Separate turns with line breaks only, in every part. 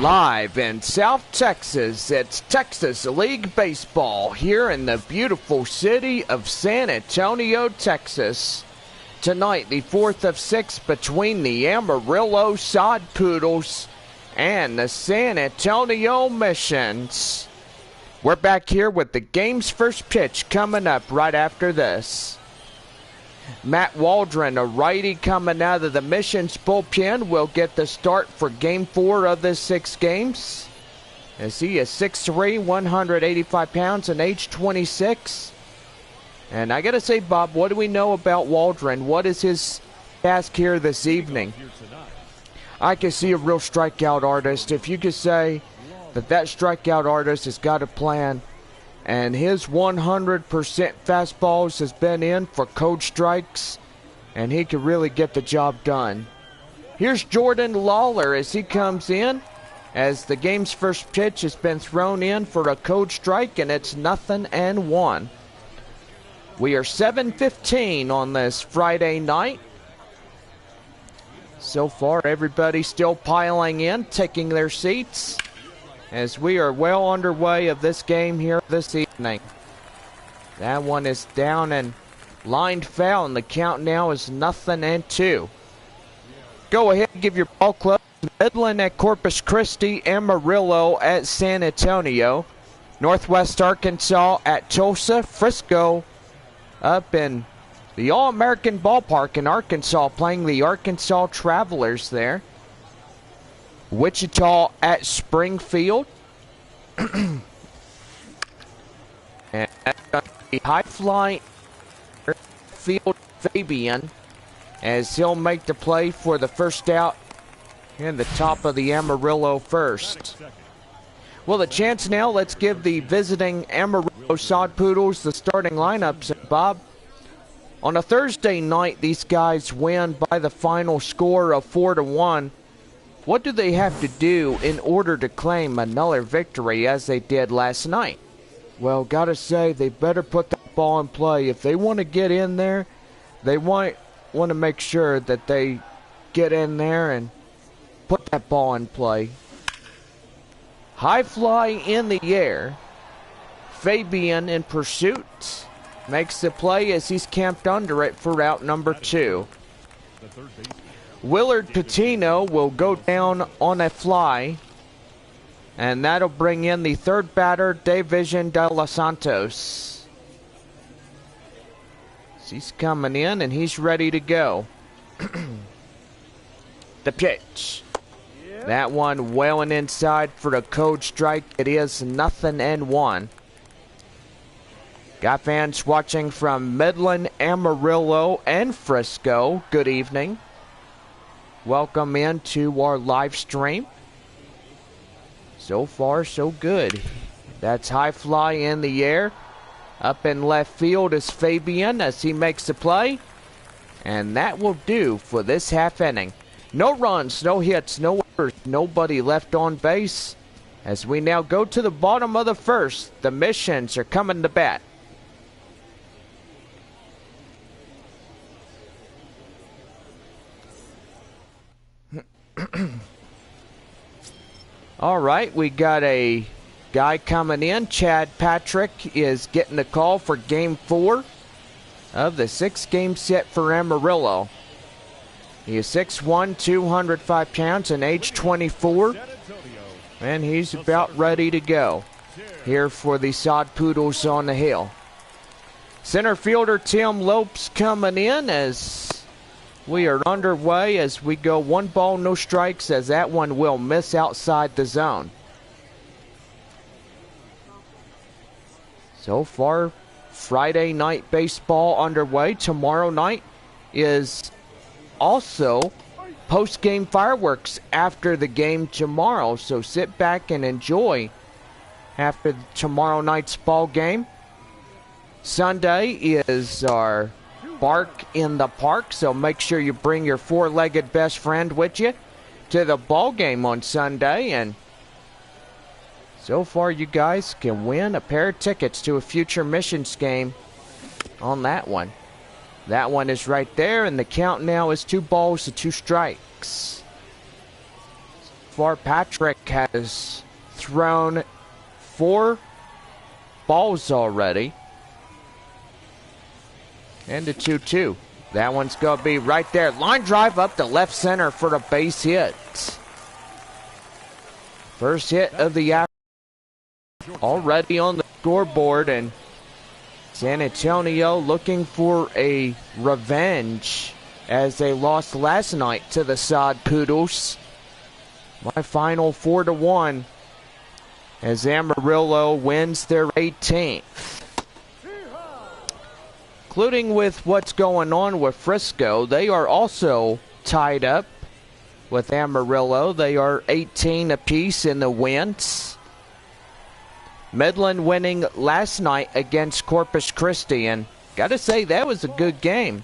Live in South Texas, it's Texas League Baseball here in the beautiful city of San Antonio, Texas. Tonight, the fourth of six between the Amarillo Sod Poodles and the San Antonio Missions. We're back here with the game's first pitch coming up right after this. Matt Waldron, a righty coming out of the Missions bullpen, will get the start for Game 4 of the 6 games. As he is 6'3", 185 pounds, and age 26. And I got to say, Bob, what do we know about Waldron? What is his task here this evening? I can see a real strikeout artist. If you could say that strikeout artist has got a plan, and his 100% fastballs has been in for cold strikes, and he can really get the job done. Here's Jordan Lawler as he comes in, as the game's first pitch has been thrown in for a cold strike, and it's 0-1. We are 7:15 on this Friday night. So far, everybody still piling in, taking their seats, as we are well underway of this game here this evening. That one is down and lined foul, and the count now is 0-2. Go ahead and give your ball club. Midland at Corpus Christi, Amarillo at San Antonio, Northwest Arkansas at Tulsa, Frisco up in the All-American Ballpark in Arkansas, playing the Arkansas Travelers there. Wichita at Springfield. And the high flying field Fabian, as he'll make the play for the first out in the top of the Amarillo first. Well, the chance now, let's give the visiting Amarillo Sod Poodles the starting lineups. And Bob, on a Thursday night, these guys win by the final score of 4-1. What do they have to do in order to claim another victory as they did last night? Well, gotta say, they better put that ball in play. If they want to get in there, they want to make sure that they get in there and put that ball in play. High fly in the air. Fabian in pursuit makes the play as he's camped under it for out number 2. Willard Patino will go down on a fly, and that'll bring in the third batter, Davision De Los Santos. He's coming in, and he's ready to go. The pitch. That one wailing inside for a cold strike. It is 0-1. Got fans watching from Midland, Amarillo, and Frisco. Good evening. Welcome into our live stream. So far, so good. That's high fly in the air. Up in left field is Fabian as he makes the play. And that will do for this half inning. No runs, no hits, no errors, nobody left on base. As we now go to the bottom of the first, the Missions are coming to bat. All right, we got a guy coming in. Chad Patrick is getting the call for Game 4 of the 6-game set for Amarillo. He is 6'1", 205 pounds, and age 24. And he's about ready to go here for the Sod Poodles on the hill. Center fielder Tim Lopes coming in as we are underway as we go 1 ball, no strikes, as that one will miss outside the zone. So far, Friday night baseball underway. Tomorrow night is also post-game fireworks after the game tomorrow. So sit back and enjoy after tomorrow night's ball game. Sunday is our Bark in the Park, so make sure you bring your 4-legged best friend with you to the ball game on Sunday. And so far, you guys can win a pair of tickets to a future Missions game on that one. That one is right there, and the count now is 2 balls to 2 strikes. far. Patrick has thrown 4 balls already. And the 2-2. That one's going to be right there. Line drive up to left center for the base hit. First hit of the afternoon already on the scoreboard, and San Antonio looking for a revenge as they lost last night to the Sod Poodles. My final 4-1 as Amarillo wins their 18th. Including with what's going on with Frisco, they are also tied up with Amarillo. They are 18 apiece in the wins. Midland winning last night against Corpus Christi, and gotta say that was a good game.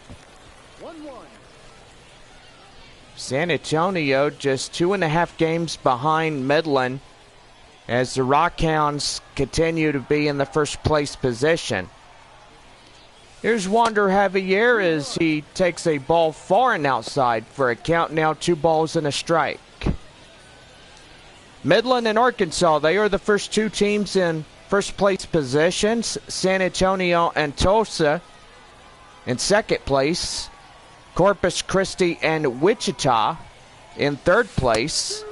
San Antonio just 2.5 games behind Midland as the Rockhounds continue to be in the first place position. Here's Wander Javier as he takes a ball far and outside for a count now, 2 balls and a strike. Midland and Arkansas, they are the first 2 teams in first place positions. San Antonio and Tulsa in second place. Corpus Christi and Wichita in third place.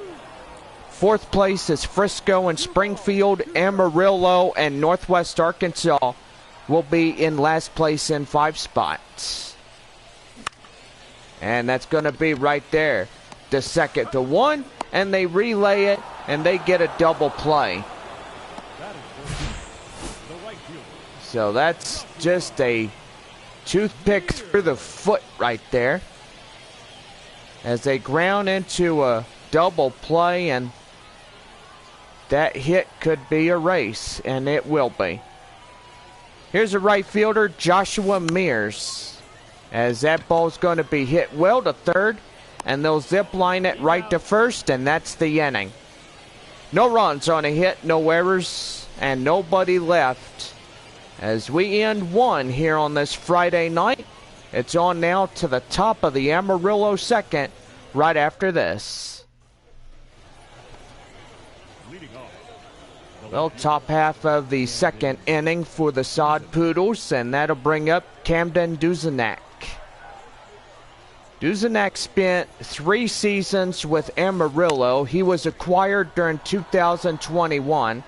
Fourth place is Frisco and Springfield. Amarillo and Northwest Arkansas will be in last place in 5 spots. And that's going to be right there. The 2-1, and they relay it, and they get a double play. So that's just a toothpick through the foot right there as they ground into a double play, and that hit could be a race, and it will be. Here's a right fielder, Joshua Mears, as that ball's going to be hit well to third, and they'll zip line it right to first, and that's the inning. No runs on a hit, no errors, and nobody left. As we end 1 here on this Friday night, it's on now to the top of the Amarillo second right after this. Well, top half of the second inning for the Sod Poodles, and that'll bring up Camden Duzenak. Duzenak spent 3 seasons with Amarillo. He was acquired during 2021.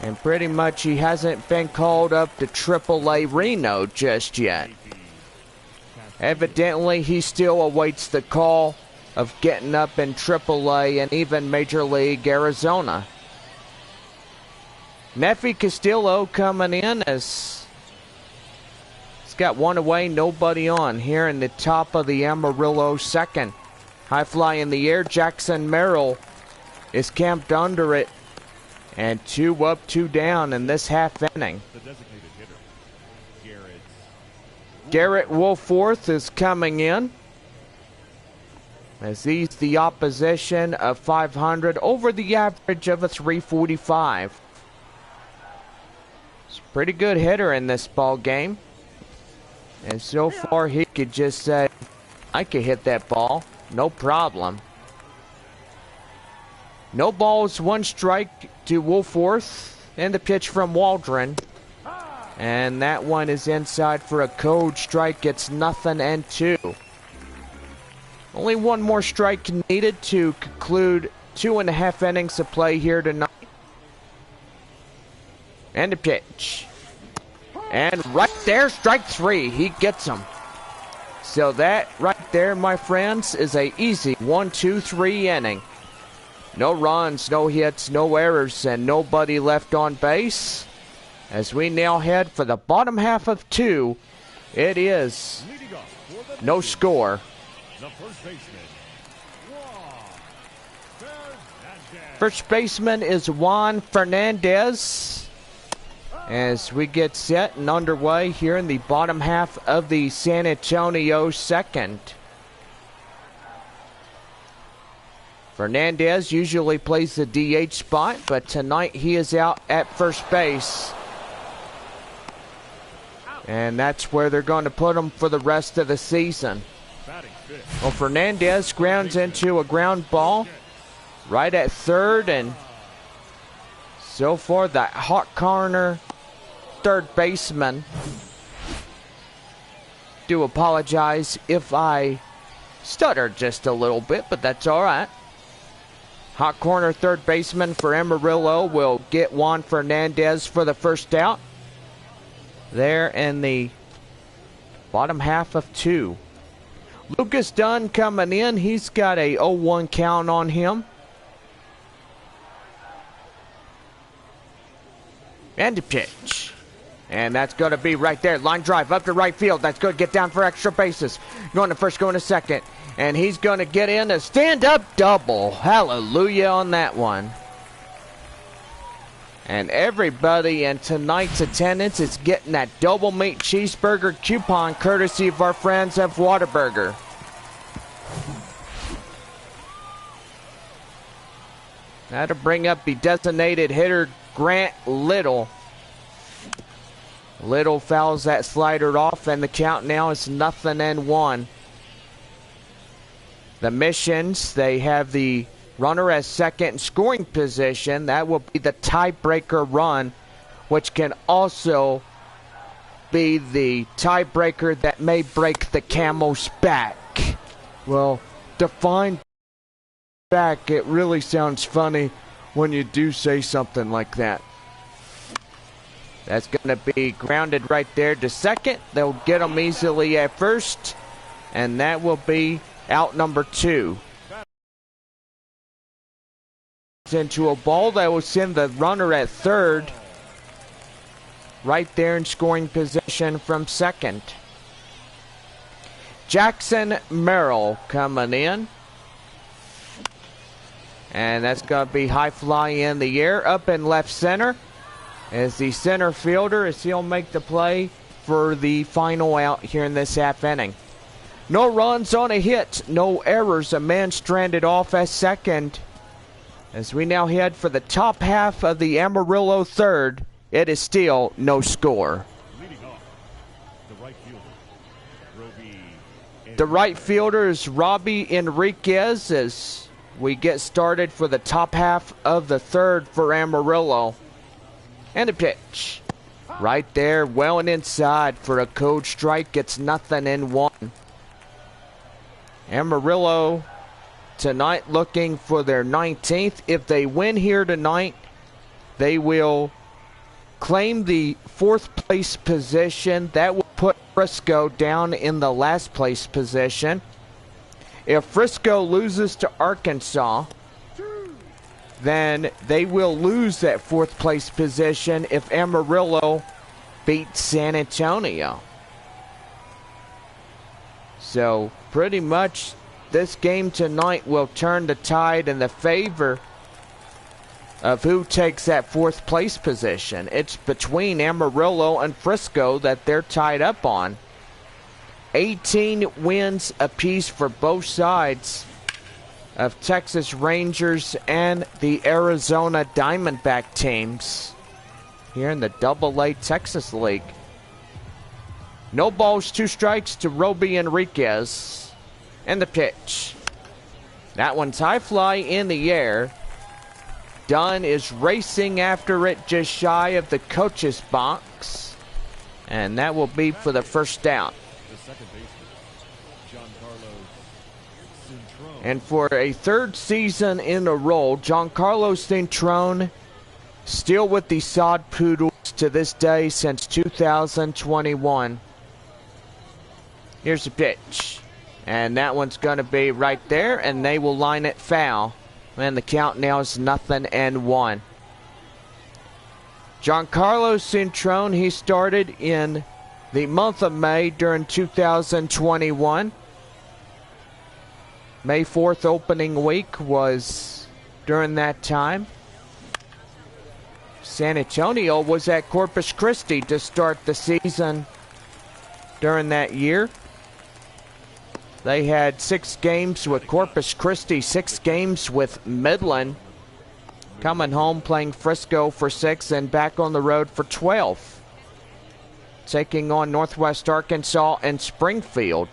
And pretty much he hasn't been called up to AAA Reno just yet. Evidently, he still awaits the call of getting up in AAA and even Major League Arizona. Neffy Castillo coming in as he's got 1 away, nobody on here in the top of the Amarillo second. High fly in the air, Jackson Merrill is camped under it. And 2 up, 2 down in this half inning.
The designated hitter,
Garrett Wolforth is coming in as he's the opposition of 500 over the average of a 345. He's a pretty good hitter in this ball game. And so far he could just say, I could hit that ball, no problem. No balls, 1 strike to Wolforth, and the pitch from Waldron. And that one is inside for a code strike. It's 0-2. Only 1 more strike needed to conclude 2.5 innings of play here tonight. And the pitch. And right there, strike 3. He gets him. So that right there, my friends, is a easy 1-2-3 inning. No runs, no hits, no errors, and nobody left on base. As we now head for the bottom half of 2, it is no score. First baseman is Juan Fernandez. As we get set and underway here in the bottom half of the San Antonio second. Fernandez usually plays the DH spot, but tonight he is out at first base. And that's where they're going to put him for the rest of the season.
Batting fifth.
Well, Fernandez grounds into a ground ball right at third, and so far the hot corner third baseman. Do apologize if I stuttered just a little bit, but that's all right. Hot corner third baseman for Amarillo will get Juan Fernandez for the first out. There in the bottom half of 2. Lucas Dunn coming in. He's got a 0-1 count on him. And a pitch. And that's going to be right there. Line drive up to right field. That's going to get down for extra bases. Going to first, going to second. And he's going to get in a stand-up double. Hallelujah on that one. And everybody in tonight's attendance is getting that double meat cheeseburger coupon courtesy of our friends at Whataburger. That'll bring up the designated hitter, Grant Little. Little fouls that slider off, and the count now is 0-1. The Missions, they have the runner as second in scoring position. That will be the tiebreaker run, which can also be the tiebreaker that may break the Camel's back. Well, define back, it really sounds funny when you do say something like that. That's going to be grounded right there to second. They'll get him easily at first, and that will be out number 2. Into a ball that will send the runner at third right there in scoring position from second. Jackson Merrill coming in, and that's going to be high fly in the air up in left center as the center fielder, as he'll make the play for the final out here in this half inning. No runs on a hit, no errors, a man stranded off at second. As we now head for the top half of the Amarillo third, it is still no score.
Leading off, the right fielder,
the right fielder is Robbie Enriquez as we get started for the top half of the third for Amarillo. And a pitch. Right there, well and inside for a cold strike. It's 0-1. Amarillo tonight looking for their 19th. If they win here tonight, they will claim the 4th place position. That will put Frisco down in the last place position. If Frisco loses to Arkansas, then they will lose that 4th place position if Amarillo beats San Antonio. So pretty much this game tonight will turn the tide in the favor of who takes that 4th place position. It's between Amarillo and Frisco that they're tied up on. 18 wins apiece for both sides of Texas Rangers and the Arizona Diamondback teams here in the Double-A Texas League. No balls, 2 strikes to Robbie Enriquez. And the pitch. That one's high fly in the air. Dunn is racing after it just shy of the coach's box. And that will be for the first down. And for a 3rd season in a row, Giancarlo Cintrone still with the Sod Poodles to this day since 2021. Here's the pitch. And that one's going to be right there, and they will line it foul. And the count now is 0-1. Giancarlo Cintrone, he started in the month of May during 2021. May 4th opening week was during that time. San Antonio was at Corpus Christi to start the season during that year. They had 6 games with Corpus Christi, 6 games with Midland. Coming home, playing Frisco for 6, and back on the road for 12. Taking on Northwest Arkansas and Springfield.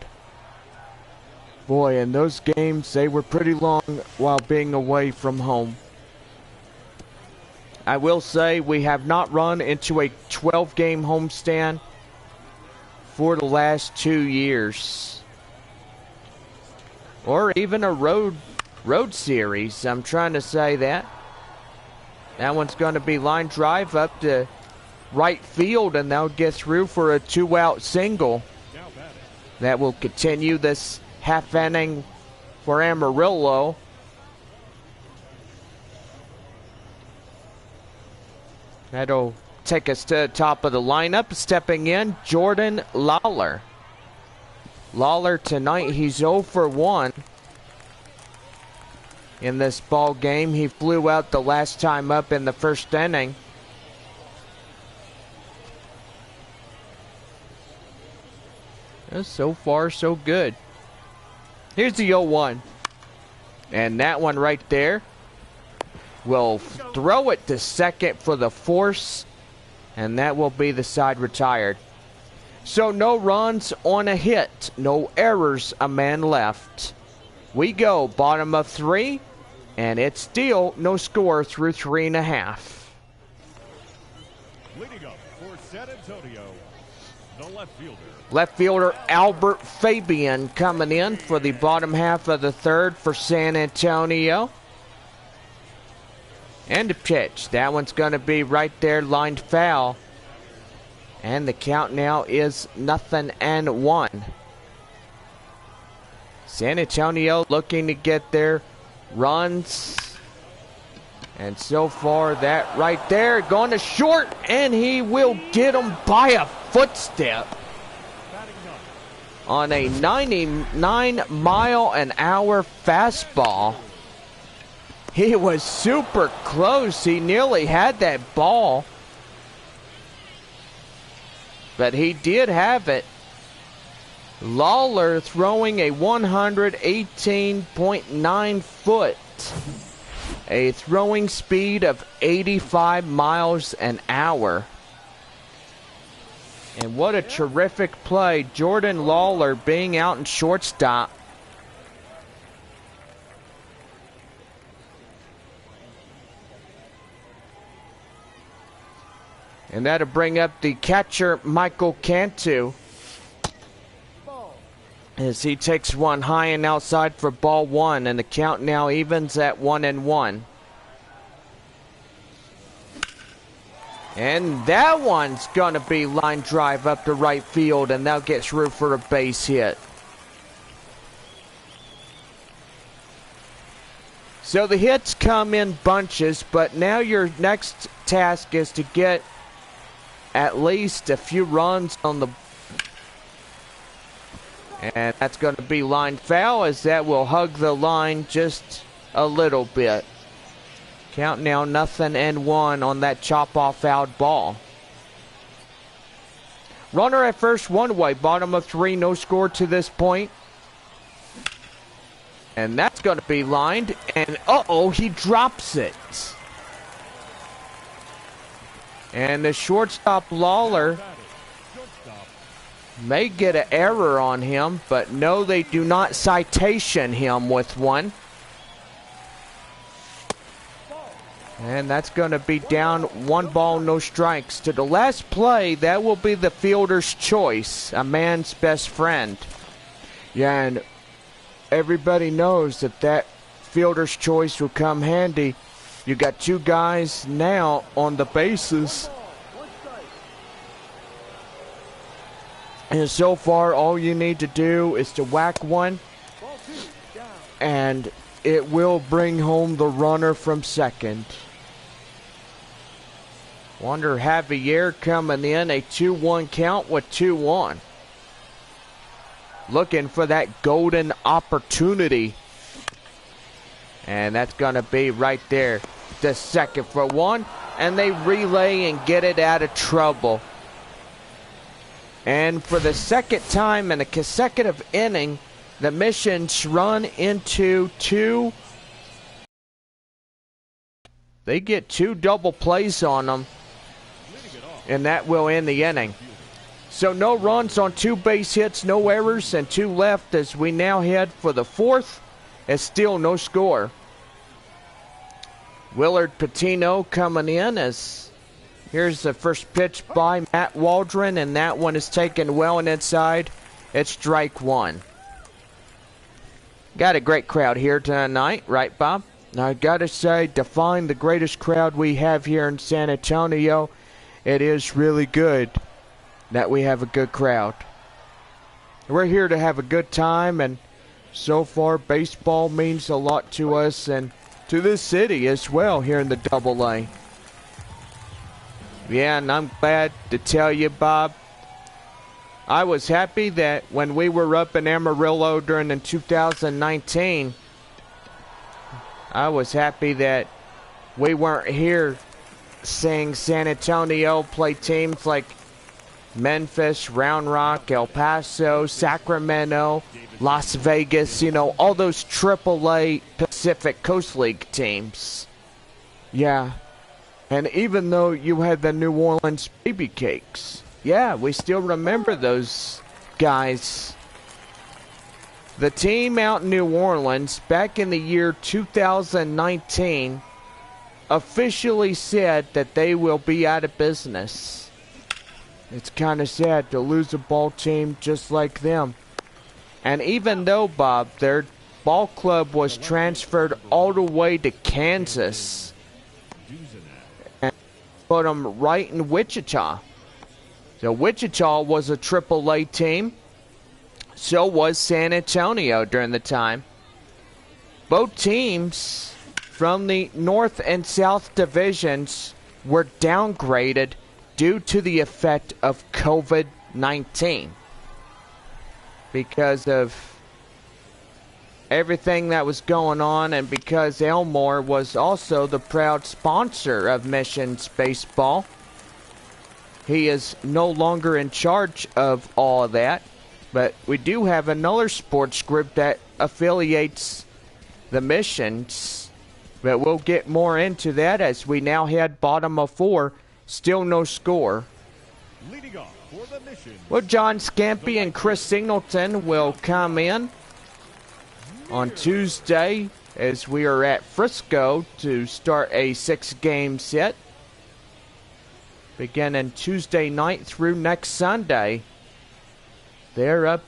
Boy, in those games, they were pretty long while being away from home. I will say we have not run into a 12-game homestand for the last 2 years. Or even a road series. I'm trying to say that. That one's going to be line drive up to right field, and they'll get through for a 2-out single. That will continue this half inning for Amarillo. That'll take us to the top of the lineup. Stepping in, Jordan Lawler. Lawler tonight, he's 0 for 1 in this ball game. He flew out the last time up in the first inning. So far, so good. Here's the 0-1. And that one right there will throw it to second for the force. And that will be the side retired. So no runs on a hit. No errors, a man left. We go bottom of 3. And it's still no score through 3.5.
Leading up for San Antonio, the left fielder.
Left fielder Albert Fabian coming in for the bottom half of the third for San Antonio. And the pitch. That one's going to be right there, lined foul. And the count now is 0-1. San Antonio looking to get their runs. And so far, that right there going to short. And he will get him by a footstep on a 99-mile-an-hour fastball. He was super close. He nearly had that ball. But he did have it. Lawler throwing a 118.9 foot. A throwing speed of 85 miles an hour. And what a terrific play. Jordan Lawler being out in shortstop. And that'll bring up the catcher, Michael Cantu, as he takes one high and outside for ball 1. And the count now evens at 1-1. And that one's going to be line drive up to right field, and they'll get through for a base hit. So the hits come in bunches, but now your next task is to get at least a few runs on the... And that's going to be line foul, as that will hug the line just a little bit. Count now 0-1 on that chop-off fouled ball. Runner at first, one way, bottom of 3, no score to this point. And that's going to be lined, and uh-oh, he drops it. And the shortstop Lawler may get an error on him, but no, they do not citation him with one. And that's going to be down 1 ball, no strikes. To the last play, that will be the fielder's choice, a man's best friend. Yeah, and everybody knows that that fielder's choice will come handy. You got 2 guys now on the bases. And so far, all you need to do is to whack one, and it will bring home the runner from second. Wander Javier coming in, a 2-1 count with 2 on. Looking for that golden opportunity. And that's going to be right there, the second for 1. And they relay and get it out of trouble. And for the second time in a consecutive inning, the Missions run into 2. They get 2 double plays on them, and that will end the inning. So no runs on 2 base hits, no errors, and 2 left as we now head for the 4th. It's still no score. Willard Patino coming in as here's the first pitch by Matt Waldron, and that one is taken well and inside. It's strike 1. Got a great crowd here tonight, right, Bob? Now, I got to say, define the greatest crowd we have here in San Antonio. It is really good that we have a good crowd. We're here to have a good time, and so far, baseball means a lot to us and to this city as well here in the Double-A. Yeah, and I'm glad to tell you, Bob, I was happy that when we were up in Amarillo during the 2019, I was happy that we weren't here seeing San Antonio play teams like Memphis, Round Rock, El Paso, Sacramento, Las Vegas, you know, all those AAA Pacific Coast League teams. Yeah, and even though you had the New Orleans Baby Cakes, yeah, we still remember those guys. The team out in New Orleans back in the year 2019 officially said that they will be out of business. It's kind of sad to lose a ball team just like them. And even though, Bob, their ball club was transferred all the way to Kansas and put them right in Wichita. So Wichita was a AAA team. So was San Antonio during the time. Both teams from the North and South divisions were downgraded due to the effect of COVID-19. Because of everything that was going on, and because Elmore was also the proud sponsor of Missions Baseball. He is no longer in charge of all of that, but we do have another sports group that affiliates the Missions, but we'll get more into that as we now head bottom of 4, still no score.
Leading off for the Mission.
Well, John Scampy and Chris Singleton will come in on Tuesday as we are at Frisco to start a 6-game set, beginning Tuesday night through next Sunday. They're up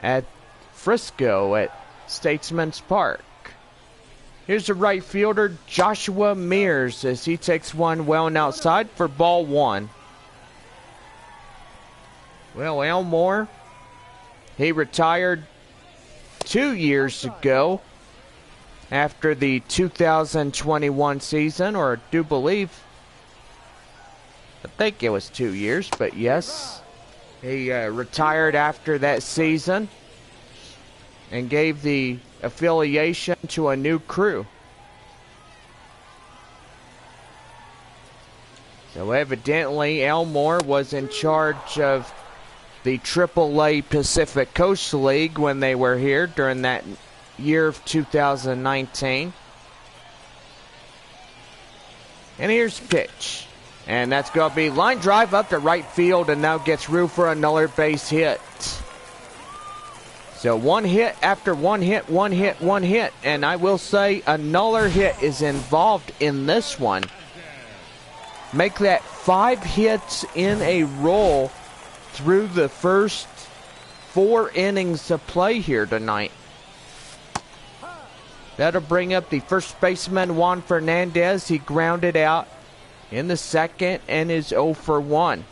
at Frisco at Statesman's Park. Here's the right fielder, Joshua Mears, as he takes one well and outside for ball 1. Well, Elmore, he retired 2 years ago after the 2021 season, or I do believe, I think it was 2 years, but yes, he retired after that season and gave the affiliation to a new crew. So evidently Elmore was in charge of the AAA Pacific Coast League when they were here during that year of 2019. And here's pitch. And that's going to be line drive up to right field, and now gets room for another base hit. So one hit after one hit, one hit, one hit. And I will say another hit is involved in this one. Make that 5 hits in a row through the first 4 innings of play here tonight. That'll bring up the first baseman, Juan Fernandez. He grounded out in the second and is 0 for 1.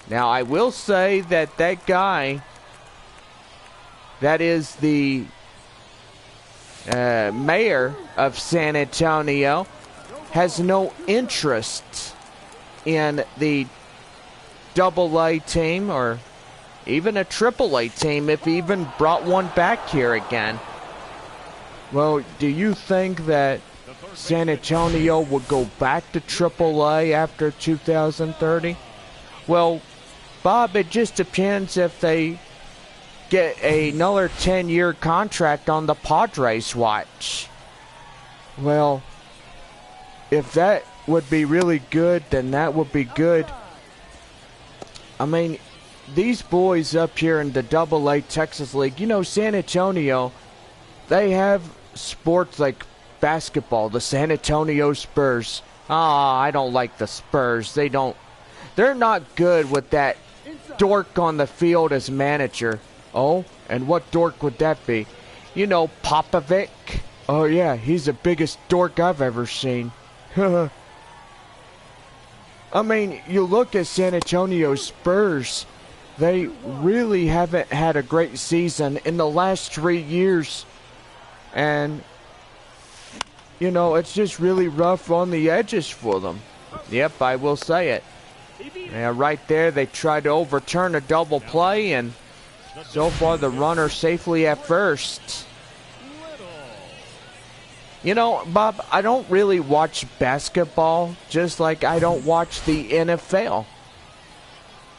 Now, I will say that that guy, that is the mayor of San Antonio, has no interest in the Double-A team or even a Triple-A team if he even brought one back here again. Well, do you think that San Antonio would go back to Triple-A after 2030? Well, Bob, it just depends if they get another 10-year contract on the Padres watch. Well, if that would be really good, then that would be good I mean, these boys up here in the AA Texas League, you know, San Antonio, they have sports like basketball, the San Antonio Spurs. I don't like the Spurs. They're not good with that dork on the field as manager. Oh, and what dork would that be? You know, Popovic. Oh yeah, he's the biggest dork I've ever seen. I mean, you look at San Antonio Spurs, they really haven't had a great season in the last 3 years. And, you know, it's just really rough on the edges for them. Yep, I will say it. Yeah, right there, they tried to overturn a double play, and so far the runner safely at first. You know, Bob, I don't really watch basketball, just like I don't watch the NFL.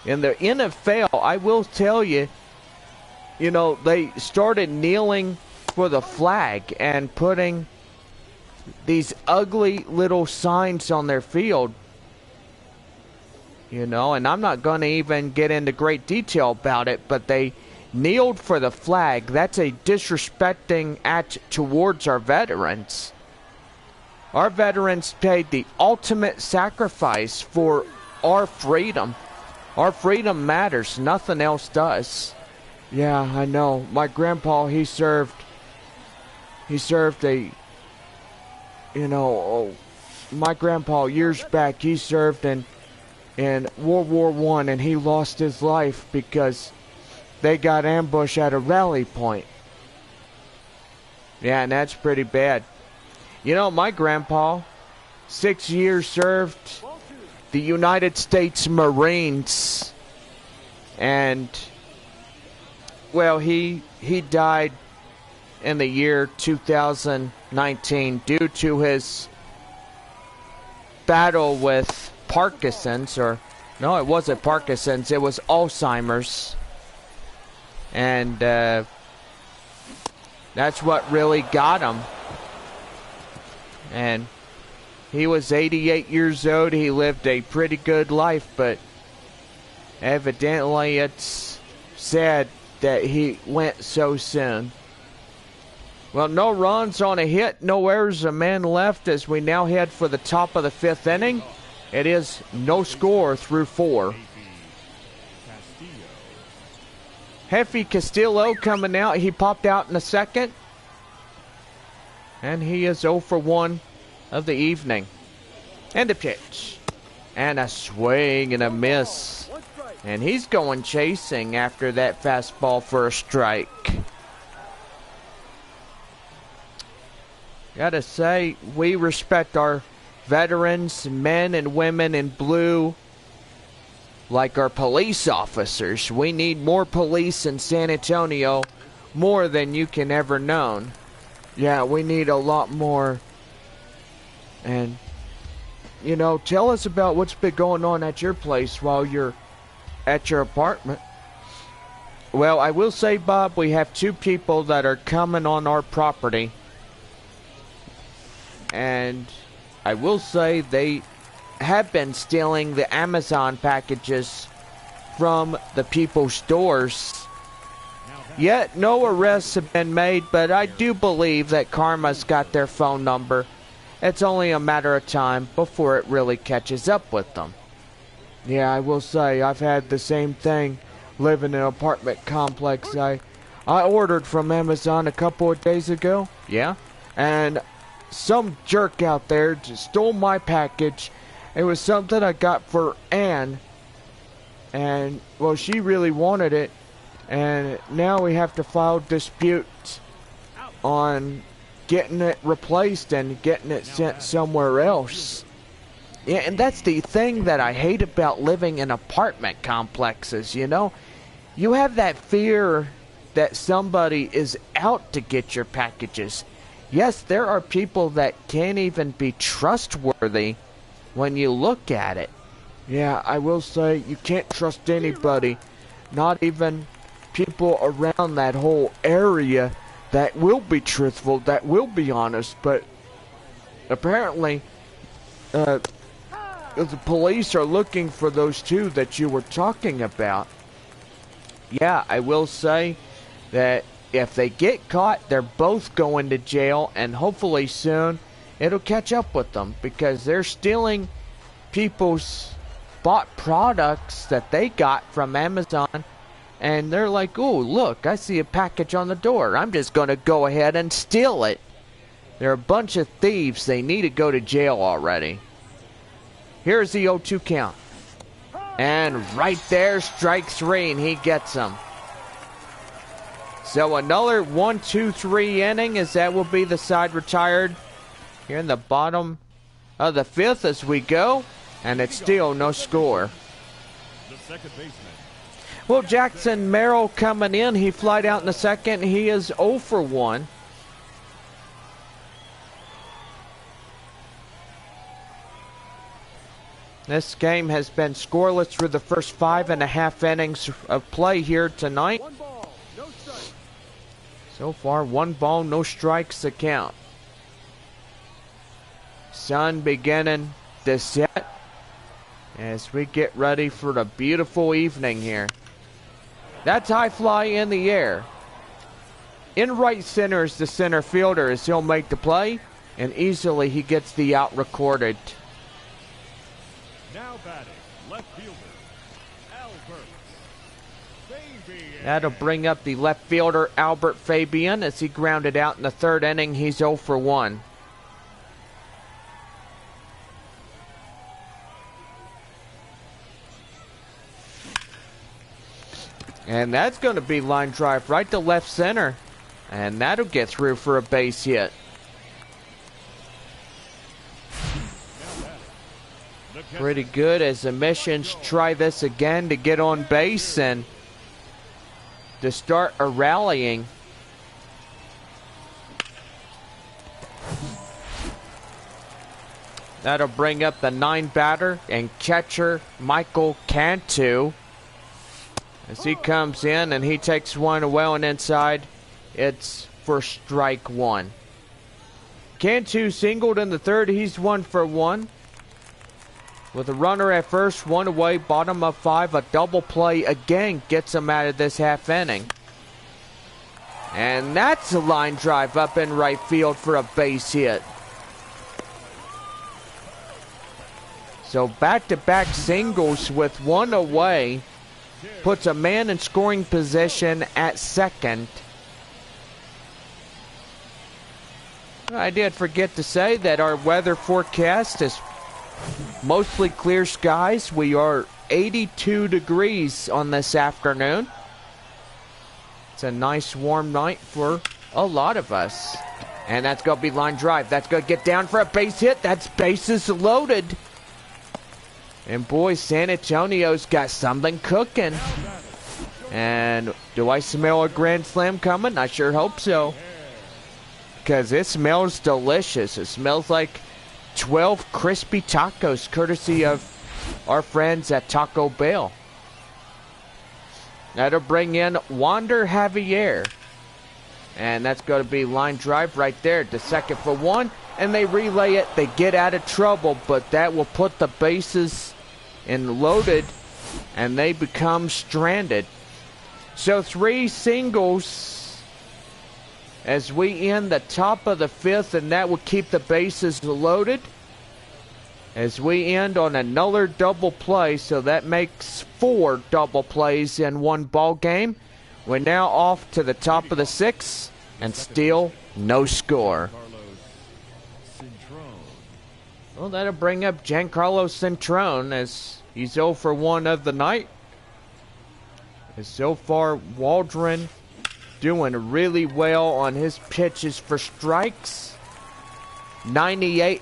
In the NFL, I will tell you, you know, they started kneeling for the flag and putting these ugly little signs on their field. You know, and I'm not going to even get into great detail about it, but they kneeled for the flag. That's a disrespecting act towards our veterans. Our veterans paid the ultimate sacrifice for our freedom. Our freedom matters. Nothing else does. Yeah, I know. My grandpa, he served a, you know, my grandpa years back, he served in World War I, and he lost his life because they got ambushed at a rally point. Yeah, and that's pretty bad. You know, my grandpa, 6 years served the United States Marines. And, well, he died in the year 2019 due to his battle with Parkinson's, or no, it wasn't Parkinson's, it was Alzheimer's. And that's what really got him. And he was 88 years old. He lived a pretty good life, but evidently it's sad that he went so soon. Well, no runs on a hit, no errors, a man left as we now head for the top of the 5th inning. It is no score through 4. Jeffy Castillo coming out. He popped out in the second. And he is 0 for 1 of the evening. And a pitch. And a swing and a miss. And he's going chasing after that fastball for a strike. Gotta say, we respect our veterans, men and women in blue, like our police officers. We need more police in San Antonio, more than you can ever know. Yeah, we need a lot more. And, you know, tell us about what's been going on at your place while you're at your apartment. Well, I will say, Bob, we have 2 people that are coming on our property. And I will say they have been stealing the Amazon packages from the people's stores. Yet no arrests have been made, but I do believe that karma's got their phone number. It's only a matter of time before it really catches up with them. Yeah, I will say I've had the same thing living in an apartment complex. I ordered from Amazon a couple of days ago. Yeah, and some jerk out there just stole my package. It was something I got for Ann. And, well, she really wanted it. And now we have to file disputes on getting it replaced and getting it sent somewhere else. Yeah, and that's the thing that I hate about living in apartment complexes, you know? You have that fear that somebody is out to get your packages. Yes, there are people that can't even be trustworthy when you look at it. Yeah, I will say you can't trust anybody, not even people around that whole area that will be truthful, that will be honest, but apparently The police are looking for those two that you were talking about. Yeah, I will say that if they get caught, they're both going to jail, and hopefully soon it'll catch up with them, because they're stealing people's bought products that they got from Amazon, and they're like, oh, look, I see a package on the door. I'm just going to go ahead and steal it. They're a bunch of thieves. They need to go to jail already. Here's the 0-2 count. And right there, strike three, and he gets them. So another 1-2-3 inning, as that will be the side retired here in the bottom of the fifth as we go. And it's still no score.
The second baseman.
Well, Jackson Merrill coming in. He flied out in the second. He is 0 for 1. This game has been scoreless through the first 5.5 innings of play here tonight.
1 ball, no strike.
So far, 1 ball, no strikes to count. Sun beginning to set as we get ready for the beautiful evening here. That's high fly in the air. In right center is the center fielder, as he'll make the play, and easily he gets the out recorded.
Now batting, left fielder, Albert Fabian.
That'll bring up the left fielder, Albert Fabian, as he grounded out in the third inning. He's 0 for 1. And that's going to be line drive right to left center. And that'll get through for a base hit. Pretty good as the Missions try this again to get on base and to start a rallying. That'll bring up the 9 batter and catcher Michael Cantu. As he comes in and he takes one away on inside, it's for strike 1. Cantu singled in the third. He's 1 for 1. With a runner at first, 1 away, bottom of 5, a double play again gets him out of this half inning. And that's a line drive up in right field for a base hit. So back-to-back singles with 1 away puts a man in scoring position at second. I did forget to say that our weather forecast is mostly clear skies. We are 82 degrees on this afternoon. It's a nice warm night for a lot of us. And that's going to be line drive. That's going to get down for a base hit. That's bases loaded. And boy, San Antonio's got something cooking. And do I smell a grand slam coming? I sure hope so. Because it smells delicious. It smells like 12 crispy tacos, courtesy of our friends at Taco Bell. That'll bring in Wander Javier. And that's going to be line drive right there to second for 1. And they relay it. They get out of trouble, but that will put the bases in loaded, and they become stranded. So 3 singles as we end the top of the 5th, and that will keep the bases loaded as we end on another double play. So that makes 4 double plays in one ball game. We're now off to the top of the 6th, and still no score. Well, that'll bring up Giancarlo Centrone as he's 0 for 1 of the night. And so far, Waldron doing really well on his pitches for strikes. 98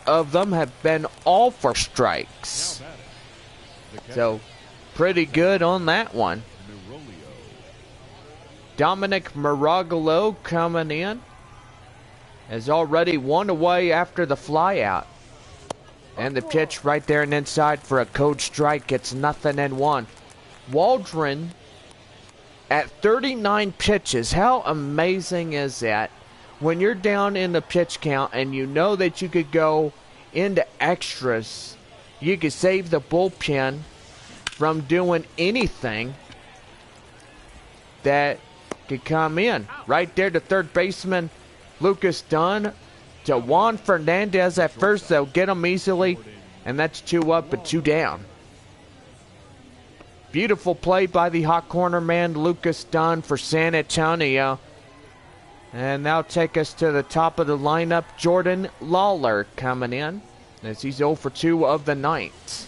of them have been all for strikes. So, pretty good on that one. Dominic Maragalo coming in is already 1 away after the flyout. And the pitch right there and inside for a code strike. It's 0-1. Waldron at 39 pitches. How amazing is that? When you're down in the pitch count and you know that you could go into extras you could save the bullpen from doing anything that could come in. Right there to third baseman Lucas Dunn. To Juan Fernandez at first. They'll get him easily. And that's 2 up and 2 down. Beautiful play by the hot corner man Lucas Dunn for San Antonio. And that'll take us to the top of the lineup. Jordan Lawler coming in as he's 0 for 2 of the night.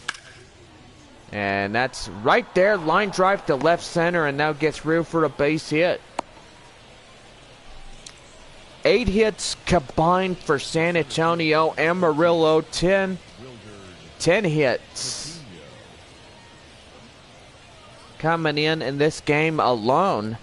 And that's right there. Line drive to left center and now gets through for a base hit. 8 hits combined for San Antonio. Amarillo 10 hits coming in this game alone.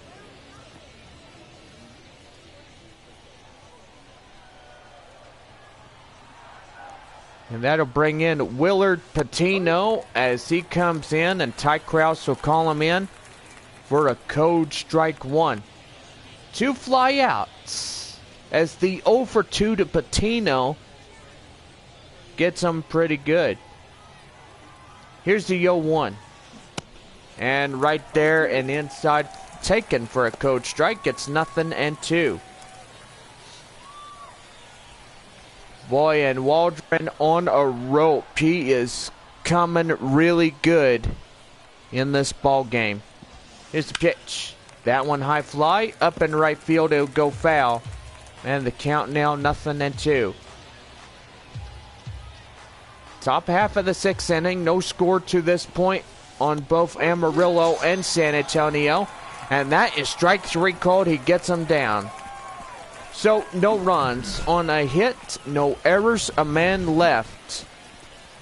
And that'll bring in Willard Patino as he comes in, and Ty Krause will call him in for a code strike 1. 2 flyouts as the 0 for 2 to Patino gets him pretty good. Here's the 0-1. And right there and inside taken for a code strike. Gets nothing and 2. Boy, and Waldron on a rope. He is coming really good in this ball game. Here's the pitch. That one high fly. Up in right field. It'll go foul. And the count now 0-2. Top half of the 6th inning. No score to this point on both Amarillo and San Antonio. And that is strike 3 called. He gets them down. So, no runs on a hit, no errors, a man left.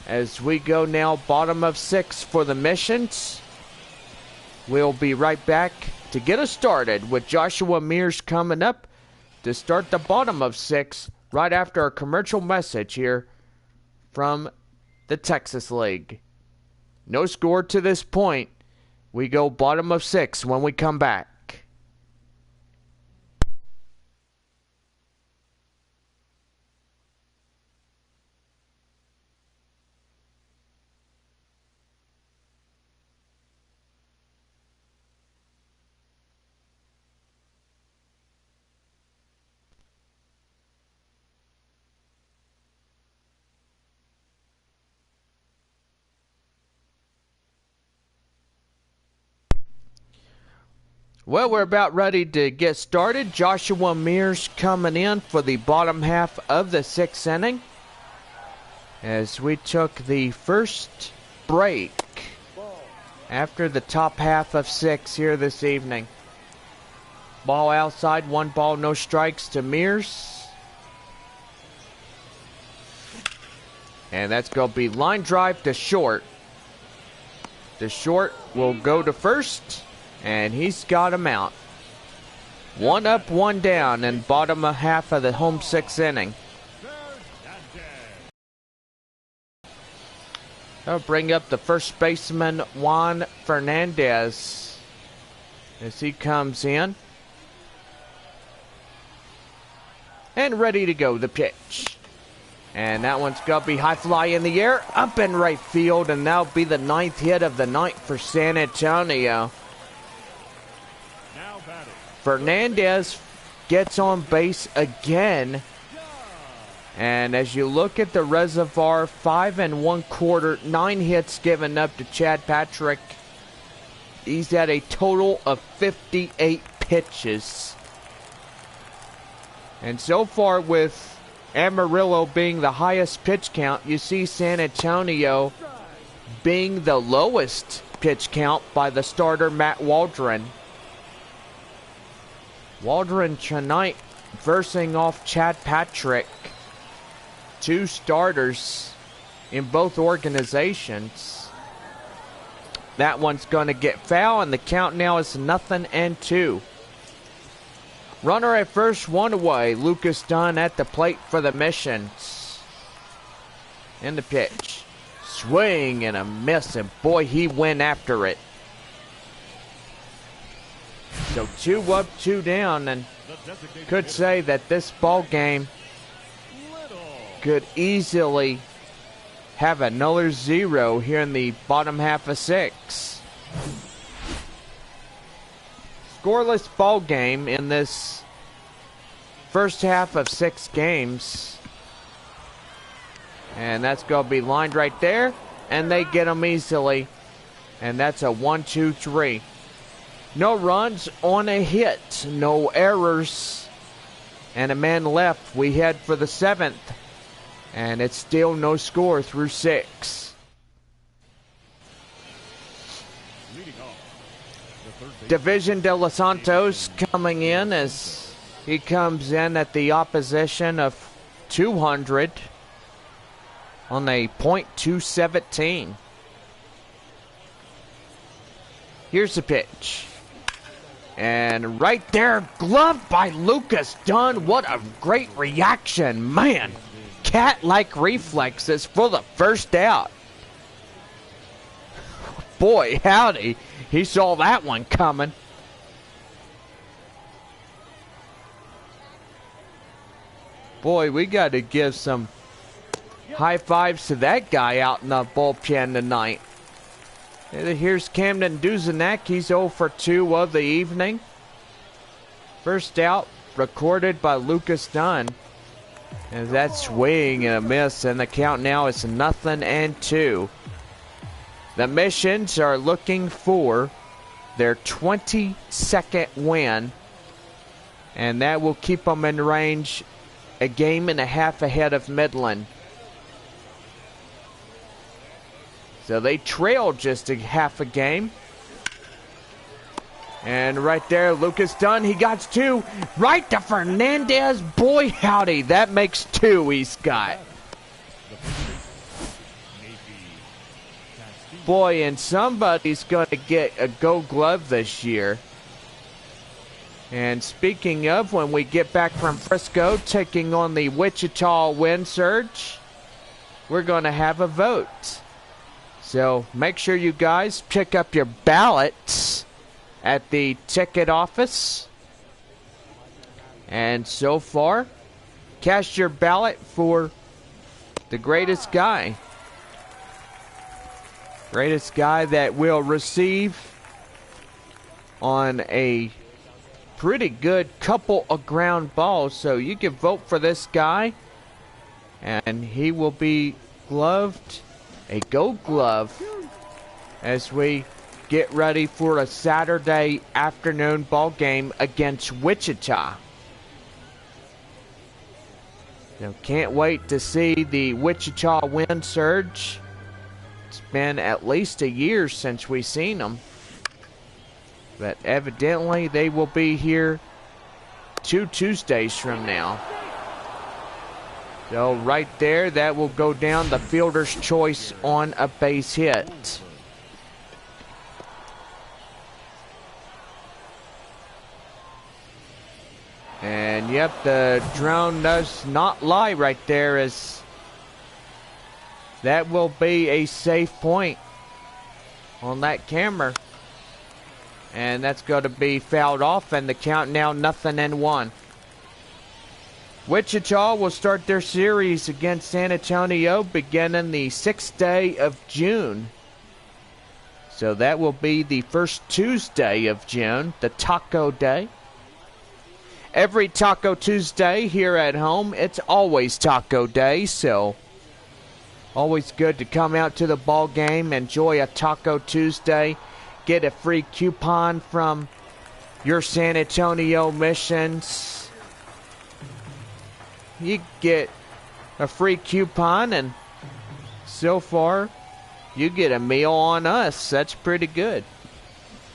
As we go now, bottom of 6 for the Missions. We'll be right back to get us started with Joshua Mears coming up to start the bottom of 6 right after our commercial message here from the Texas League. No score to this point. We go bottom of 6 when we come back. Well, we're about ready to get started. Joshua Mears coming in for the bottom half of the 6th inning. As we took the first break after the top half of 6 here this evening. Ball outside, 1 ball, no strikes to Mears. And that's going to be line drive to short. The short will go to first. And he's got him out. 1 up, 1 down, and bottom of half of the home 6th inning. That'll bring up the first baseman, Juan Fernandez, as he comes in. And ready to go, the pitch. And that one's going to be high fly in the air, up in right field, and that'll be the 9th hit of the night for San Antonio. Fernandez gets on base again. And as you look at the reservoir, 5 1/4, 9 hits given up to Chad Patrick. He's at a total of 58 pitches. And so far, with Amarillo being the highest pitch count, you see San Antonio being the lowest pitch count by the starter, Matt Waldron. Waldron tonight versing off Chad Patrick. 2 starters in both organizations. That one's going to get foul, and the count now is 0-2. Runner at first, 1 away. Lucas Dunn at the plate for the Missions. In the pitch. Swing and a miss, and boy, he went after it. So 2 up, 2 down, and could say that this ball game could easily have another 0 here in the bottom half of 6. Scoreless ball game in this first half of 6 games. And that's going to be lined right there. And they get them easily. And that's a 1-2-3. No runs on a hit. No errors. And a man left. We head for the 7th. And it's still no score through 6. Division de los Santos coming in as he comes in at the opposition of 200 on a .217. Here's the pitch. And right there, gloved by Lucas Dunn. What a great reaction. Man, cat-like reflexes for the first out. Boy, howdy. He saw that one coming. Boy, we got to give some high fives to that guy out in the bullpen tonight. Here's Camden Duzenak. He's 0 for 2 of the evening. First out recorded by Lucas Dunn. And that swing and a miss, and the count now is 0-2. The Missions are looking for their 22nd win, and that will keep them in range a game and a half ahead of Midland. So they trail just a half a game. And right there, Lucas Dunn, he got 2. Right to Fernandez. Boy, howdy, that makes 2 he's got. Boy, and somebody's going to get a Gold Glove this year. And speaking of, when we get back from Frisco, taking on the Wichita Wind Surge, we're going to have a vote. So make sure you guys pick up your ballots at the ticket office. And so far, cast your ballot for the greatest guy. Greatest guy that will receive on a pretty good couple of ground balls. So you can vote for this guy, and he will be gloved a Gold Glove as we get ready for a Saturday afternoon ball game against Wichita. So can't wait to see the Wichita Wind Surge. It's been at least a year since we've seen them. But evidently they will be here 2 Tuesdays from now. So right there, that will go down the fielder's choice on a base hit. And yep, the drone does not lie right there, as that will be a safe point on that camera. And that's going to be fouled off, and the count now 0-1. Wichita will start their series against San Antonio beginning the 6th day of June. So that will be the first Tuesday of June, the Taco Day. Every Taco Tuesday here at home, it's always Taco Day, so always good to come out to the ball game, enjoy a Taco Tuesday, get a free coupon from your San Antonio Missions. You get a free coupon, and so far you get a meal on us. That's pretty good.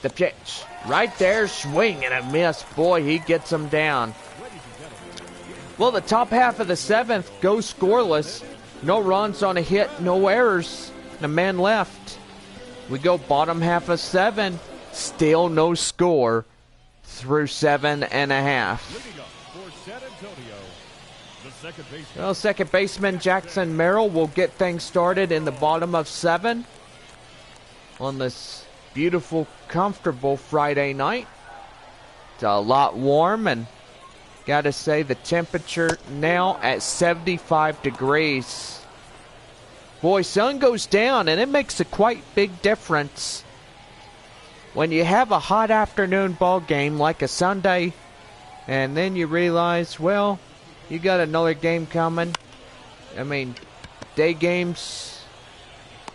The pitch right there, swing and a miss. Boy, he gets them down. Well, the top half of the 7th goes scoreless. No runs on a hit, no errors, and a man left. We go bottom half of 7, still no score through 7.5. Well, second baseman Jackson Merrill will get things started in the bottom of 7 on this beautiful, comfortable Friday night. It's a lot warm, and got to say the temperature now at 75 degrees. Boy, sun goes down, and it makes a quite big difference when you have a hot afternoon ball game like a Sunday, and then you realize, well, you got another game coming. I mean, day games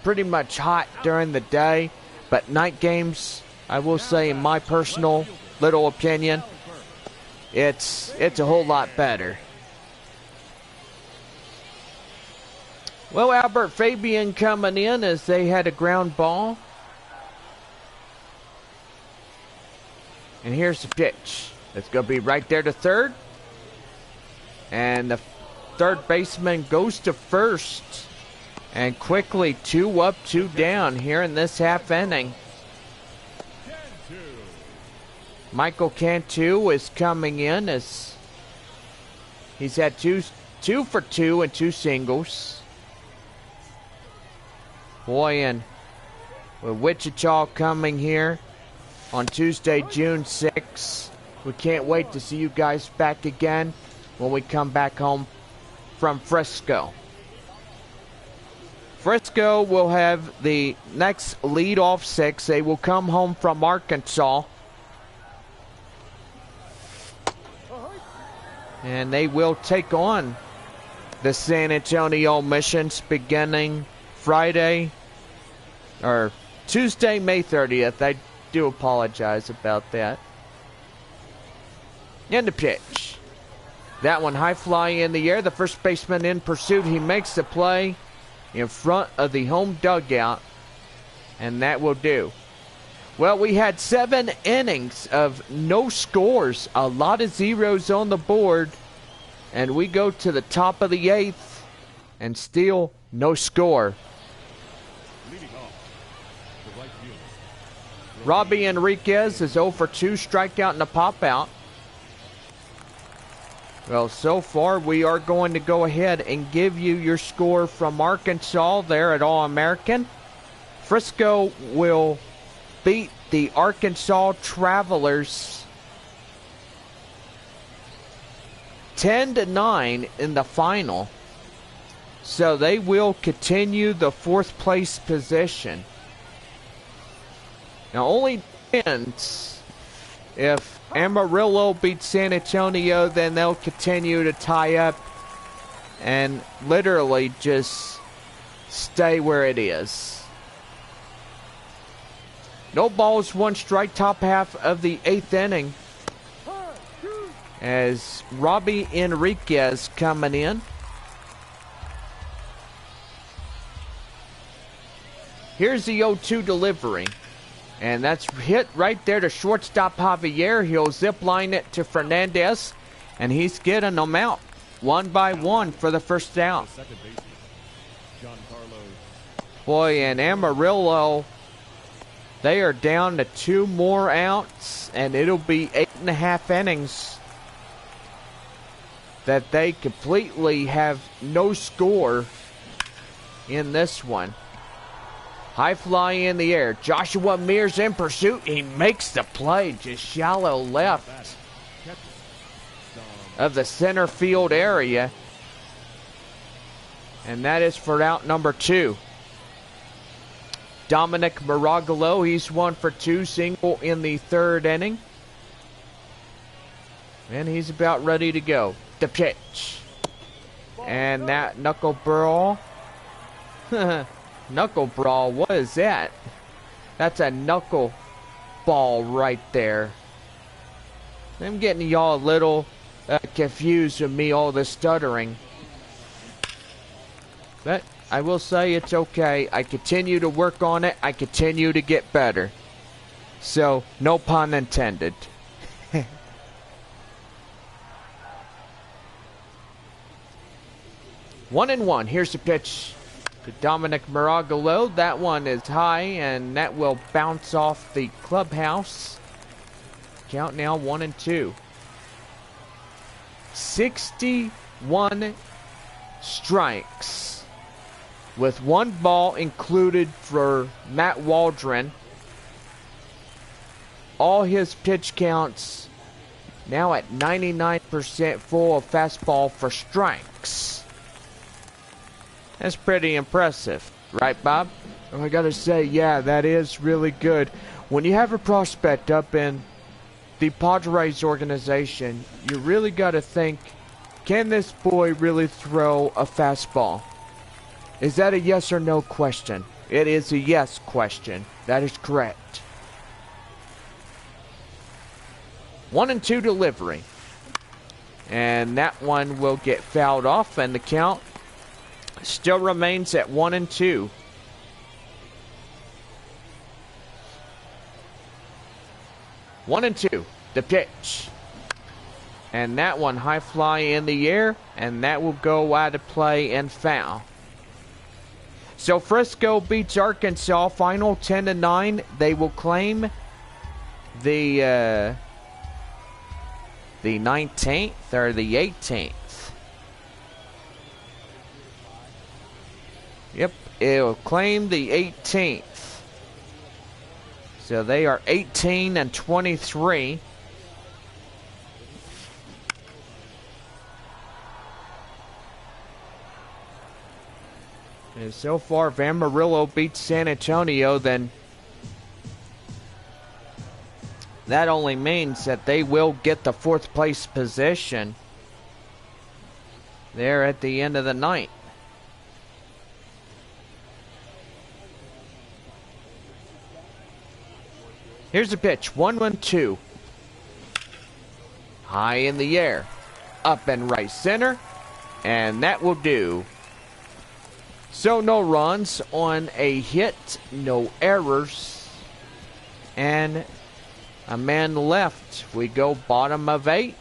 pretty much hot during the day, but night games, I will say, in my personal little opinion, it's a whole lot better. Well, Albert Fabian coming in as they had a ground ball. And here's the pitch. It's going to be right there to third. And the third baseman goes to first. And quickly 2 up, 2 down here in this half inning. Michael Cantu is coming in as he's had two for 2 and 2 singles. Boy, and with Wichita coming here on Tuesday, June 6th, we can't wait to see you guys back again when we come back home from Frisco. Frisco will have the next leadoff 6. They will come home from Arkansas. And they will take on the San Antonio Missions beginning Friday, or Tuesday, May 30th. I do apologize about that. And the pitch. That one high fly in the air. The first baseman in pursuit. He makes the play in front of the home dugout. And that will do. Well, we had 7 innings of no scores. A lot of zeros on the board. And we go to the top of the 8th. And still no score. Robbie Enriquez is 0 for 2, strikeout and a pop-out. Well, so far we are going to go ahead and give you your score from Arkansas there at All-American. Frisco will beat the Arkansas Travelers 10-9 in the final. So they will continue the 4th place position. Now, only depends if Amarillo beats San Antonio, then they'll continue to tie up and literally just stay where it is. No balls, 1 strike, top half of the 8th inning. As Robbie Enriquez coming in. Here's the 0-2 delivery. And that's hit right there to shortstop Javier. He'll zip line it to Fernandez. And he's getting them out 1 by 1 for the first out. Boy, and Amarillo, they are down to 2 more outs. And it'll be 8.5 innings that they completely have no score in this one. High fly in the air. Joshua Mears in pursuit. He makes the play. Just shallow left of the center field area. And that is for out number 2. Dominic Maragalo, he's 1 for 2, single in the 3rd inning. And he's about ready to go. The pitch. And that knuckle brawl. Knuckle brawl, what is that? That's a knuckle ball right there. I'm getting y'all a little confused with me, all this stuttering. But I will say it's okay. I continue to work on it. I continue to get better. So, no pun intended. 1-1. Here's the pitch to Dominic Maragalo. That one is high, and that will bounce off the clubhouse. Count now 1-2. 61 strikes, with 1 ball included for Matt Waldron. All his pitch counts now at 99% full of fastball for strikes. That's pretty impressive, right, Bob? Oh, I gotta say, yeah, that is really good. When you have a prospect up in the Padres organization, you really gotta think, can this boy really throw a fastball? Is that a yes or no question? It is a yes question. That is correct. 1-2 delivery. And that one will get fouled off, and the count still remains at 1-2. One and two, the pitch. And that one high fly in the air, and that will go out of play and foul. So Frisco beats Arkansas, final 10-9. They will claim the 19th or the 18th. Yep, it'll claim the 18th. So they are 18-23. And so far, if Amarillo beats San Antonio, then that only means that they will get the 4th place position there at the end of the night. Here's the pitch, 1-1-2. High in the air, up and right center, and that will do. So no runs on a hit, no errors, and a man left. We go bottom of 8,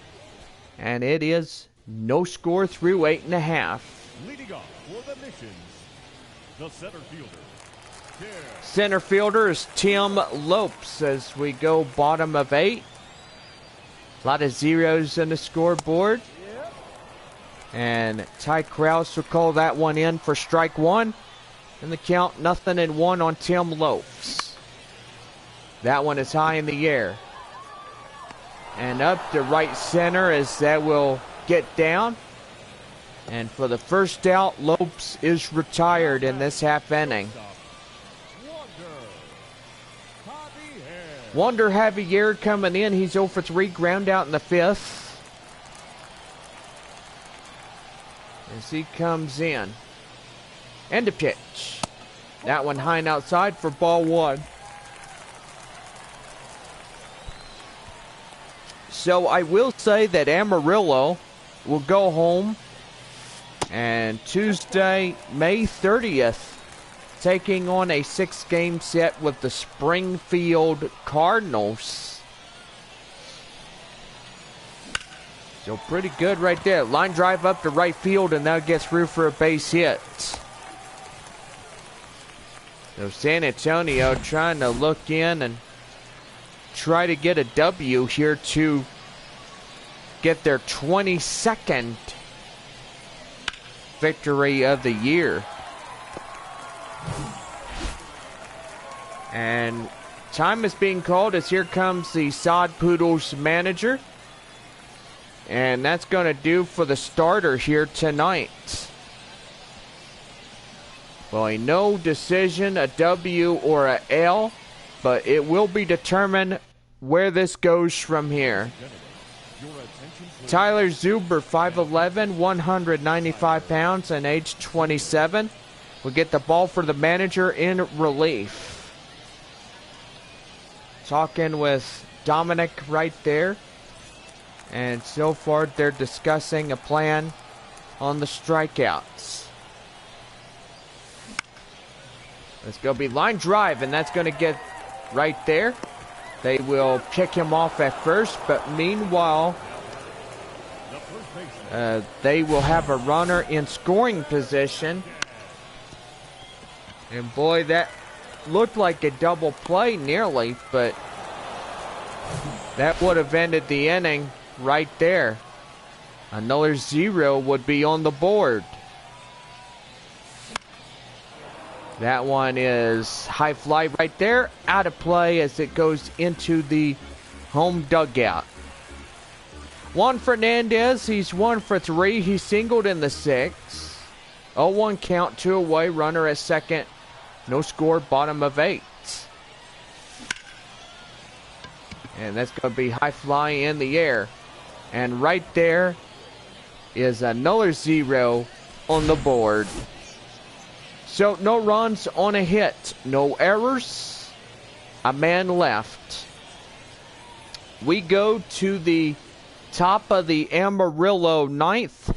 and it is no score through 8.5.
Leading off for the Missions, the center fielder.
Center fielder is Tim Lopes as we go bottom of 8. A lot of zeros in the scoreboard. And Ty Krause will call that one in for strike 1. And the count 0-1 on Tim Lopes. That one is high in the air. And up to right center as that will get down. And for the first out, Lopes is retired in this half inning. Wander Javier coming in. He's 0 for 3, ground out in the 5th. As he comes in. And a pitch. That one high and outside for ball 1. So I will say that Amarillo will go home. And Tuesday, May 30th, taking on a 6-game set with the Springfield Cardinals. So pretty good right there. Line drive up to right field, and that gets through for a base hit. So San Antonio trying to look in and try to get a W here to get their 22nd victory of the year. And time is being called as here comes the Sod Poodles manager. And that's going to do for the starter here tonight. Well, a no decision, a W or a L, but it will be determined where this goes from here. Tyler Zuber, 5'11", 195 pounds, and age 27. Will get the ball for the manager in relief. Talking with Dominic right there. And so far, they're discussing a plan on the strikeouts. It's going to be line drive, and that's going to get right there. They will pick him off at first, but meanwhile, they will have a runner in scoring position. And boy, that looked like a double play nearly, but that would have ended the inning right there. Another 0 would be on the board. That one is high fly right there, out of play as it goes into the home dugout. Juan Fernandez, he's 1 for 3. He singled in the 6th. 0-1 count, 2 away, runner at second. No score, bottom of 8. And that's going to be high fly in the air. And right there is another 0 on the board. So no runs on a hit, no errors, a man left. We go to the top of the Amarillo 9th,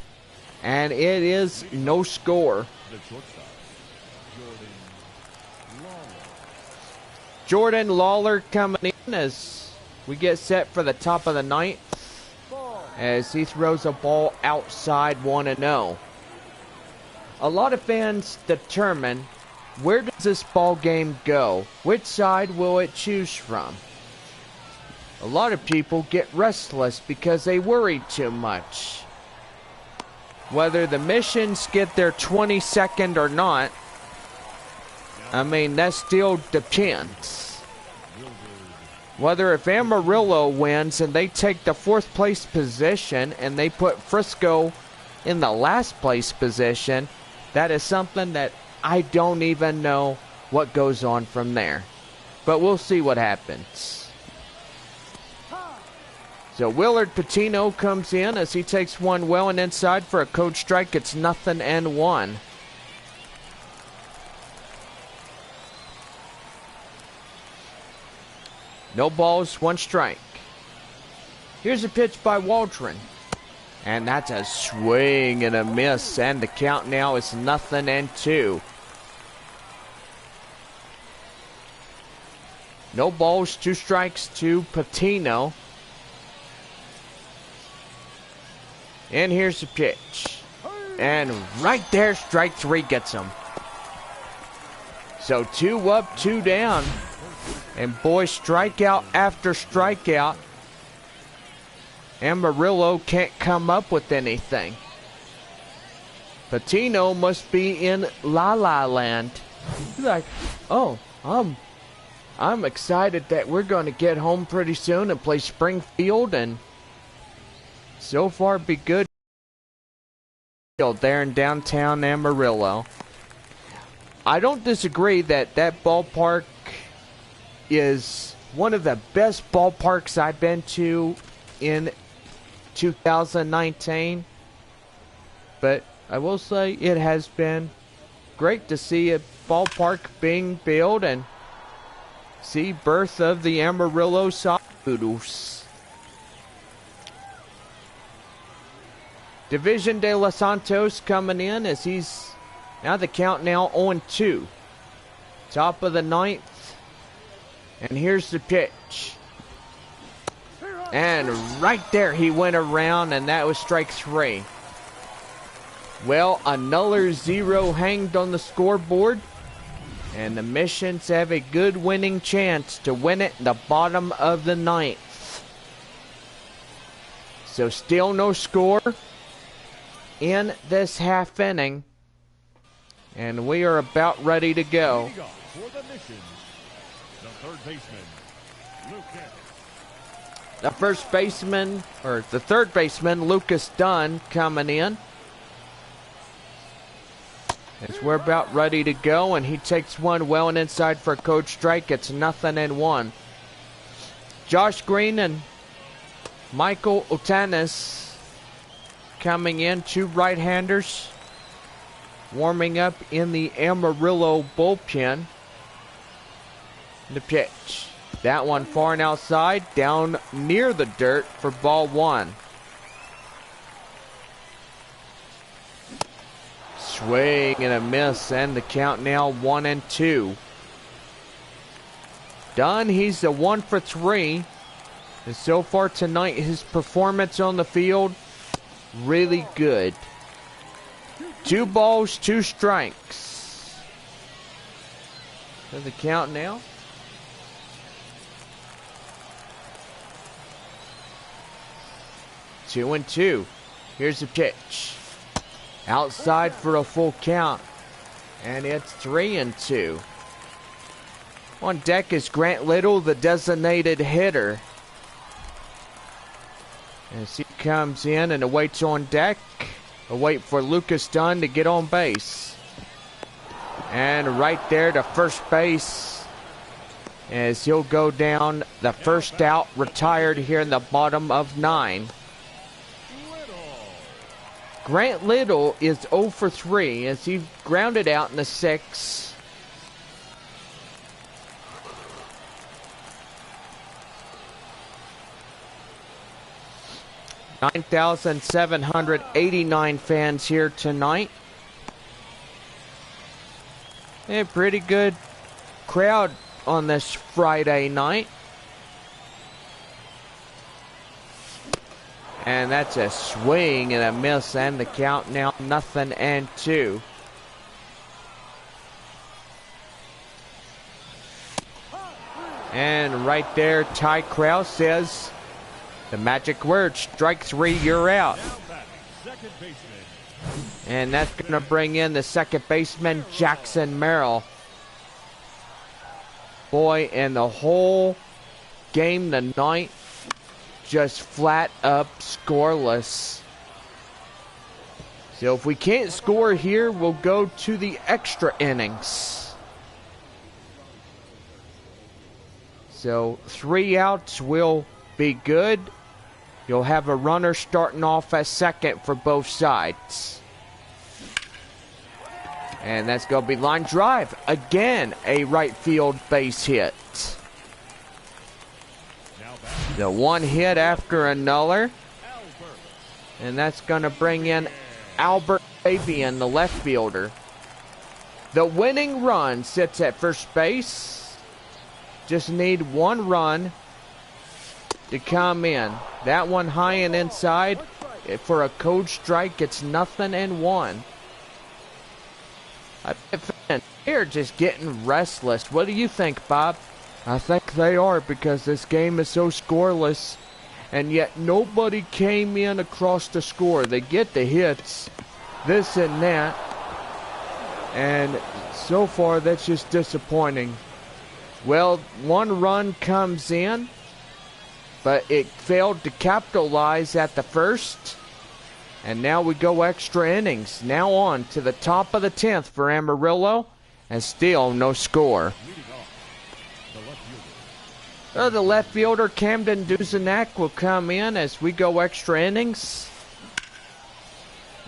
and it is no score. Jordan Lawler coming in as we get set for the top of the 9th, as he throws a ball outside 1-0. A lot of fans determine, where does this ball game go? Which side will it choose from? A lot of people get restless because they worry too much. Whether the Missions get their 22nd or not, I mean, that still depends. Whether if Amarillo wins and they take the 4th place position and they put Frisco in the last place position, that is something that I don't even know what goes on from there. But we'll see what happens. So Willard Patino comes in as he takes one well and inside for a code strike. It's 0-1. No balls, 1 strike. Here's a pitch by Waldron. And that's a swing and a miss. And the count now is 0-2. No balls, 2 strikes to Patino. And here's the pitch. And right there, strike 3 gets him. So 2 up, 2 down. And boy, strikeout after strikeout. Amarillo can't come up with anything. Patino must be in La La Land. He's like, oh, I'm excited that we're going to get home pretty soon and play Springfield, and so far be good there in downtown Amarillo. I don't disagree that that ballpark is one of the best ballparks I've been to in 2019, but I will say it has been great to see a ballpark being built and see birth of the Amarillo Poodles. Division de los Santos coming in as he's now the count now 0-2. Top of the 9th. And here's the pitch. And right there he went around, and that was strike 3. Well, another 0 hanged on the scoreboard. And the Missions have a good winning chance to win it in the bottom of the 9th. So still no score in this half inning. And we are about ready to go.
For the Missions, the third baseman, Lucas.
The first baseman, or the third baseman, Lucas Dunn, coming in. As we're about ready to go, and he takes one well and inside for a code strike. It's 0-1. Josh Green and Michael Otanis coming in, 2 right-handers, warming up in the Amarillo bullpen. The pitch. That one far and outside, down near the dirt for ball 1. Swing and a miss, and the count now 1-2. Dunn, he's the 1 for 3. And so far tonight, his performance on the field, really good. 2 balls, 2 strikes. So the count now. 2-2. Here's the pitch. Outside for a full count. And it's 3-2. On deck is Grant Little, the designated hitter. As he comes in and awaits on deck. We'll wait for Lucas Dunn to get on base. And right there to first base as he'll go down. The first out retired here in the bottom of 9. Grant Little is 0 for 3 as he grounded out in the 6th. 9,789 fans here tonight. A pretty good crowd on this Friday night. And that's a swing and a miss, and the count now 0-2. And right there, Ty Krause says the magic word, strike 3, you're out. And that's going to bring in the second baseman, Jackson Merrill. Boy, and the whole game tonight, just flat up scoreless. So if we can't score here, we'll go to the extra innings. So 3 outs will be good. You'll have a runner starting off at second for both sides. And that's going to be line drive. Again, a right field base hit. The one hit after another. And that's going to bring in Albert Fabian, the left fielder. The winning run sits at first base. Just need one run to come in. That one high and inside. For a code strike, it's 0-1. They're just getting restless. What do you think, Bob? I think they are, because this game is so scoreless, and yet nobody came in across the score. They get the hits, this and that, and so far that's just disappointing. Well, one run comes in, but it failed to capitalize at the first. And now we go extra innings. Now on to the top of the 10th for Amarillo, and still no score. The left fielder, Camden Duzenak, will come in as we go extra innings.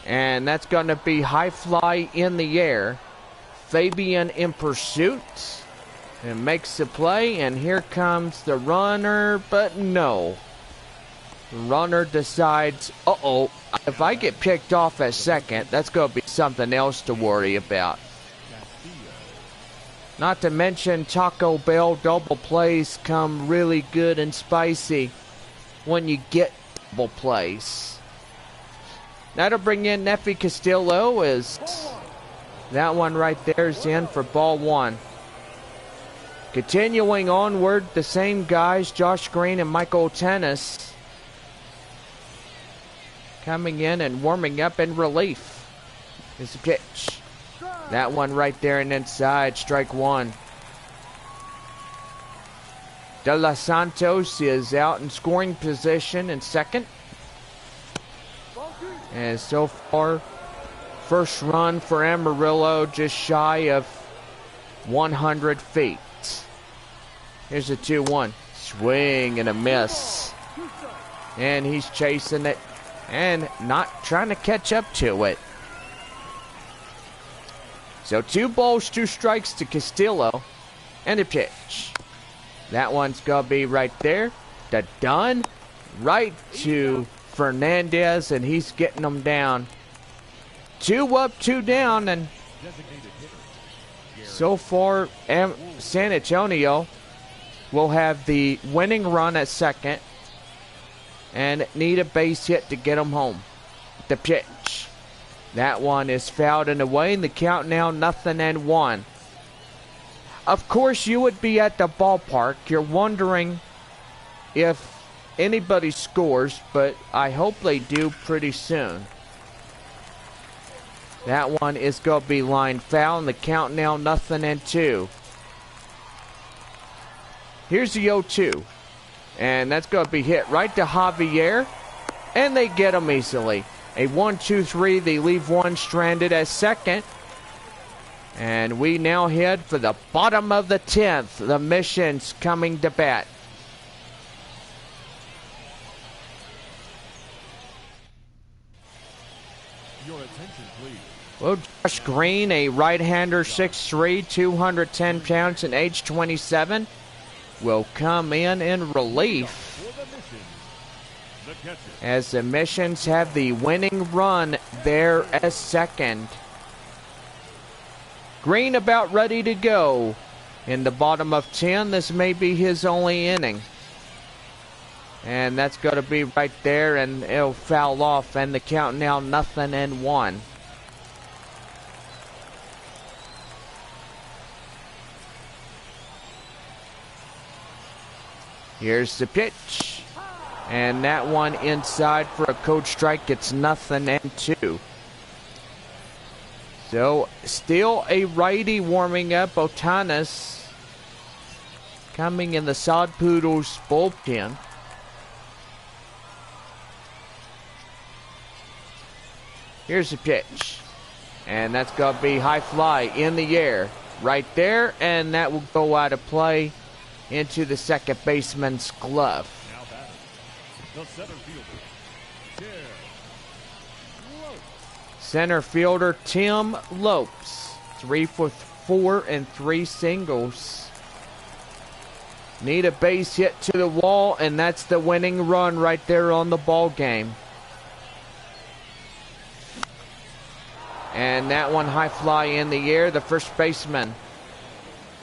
And that's going to be high fly in the air. Fabian in pursuit. And makes the play, and here comes the runner, but no. The runner decides, if I get picked off at second, that's going to be something else to worry about. Not to mention Taco Bell double plays come really good and spicy when you get double plays. That'll bring in Neffy Castillo, as that one right there is in for ball 1. Continuing onward, the same guys, Josh Green and Michael Tennis, coming in and warming up in relief. Is the pitch. That one right there and inside, strike 1. De Los Santos is out in scoring position in second. And so far, first run for Amarillo just shy of 100 feet. Here's a 2-1. Swing and a miss. And he's chasing it and not trying to catch up to it. So 2 balls, 2 strikes to Castillo. And a pitch. That one's going to be right there. To Dunn. Right to Fernandez, and he's getting them down. 2 up, 2 down, and so far San Antonio will have the winning run at second and need a base hit to get them home. The pitch. That one is fouled and away, and the count now 0-1. Of course, you would be at the ballpark. You're wondering if anybody scores, but I hope they do pretty soon. That one is going to be lined foul, and the count now 0-2. Here's the 0-2, and that's going to be hit right to Javier, and they get him easily. a 1-2-3. They leave one stranded at second. And we now head for the bottom of the 10th. The Mission's coming to bat.
Your attention, please.
Well, Josh Green, a right-hander, 6'3", 210 pounds, and age 27, will come in relief
For the Mission, the catcher.
as the Missions have the winning run there as second. Green about ready to go. In the bottom of 10, this may be his only inning. And that's going to be right there, and it'll foul off, and the count now 0-1. Here's the pitch. And that one inside for a code strike. It's 0-2. So, still a righty warming up. Otanis coming in the Sod Poodles bullpen. Here's the pitch. And that's going to be high fly in the air. Right there. And that will go out of play into the second baseman's glove.
Now batting, the center fielder, Tim Lopes.
Center fielder Tim Lopes. 3 for 4 and 3 singles. Need a base hit to the wall, and that's the winning run right there on the ball game. And that one high fly in the air. The first baseman.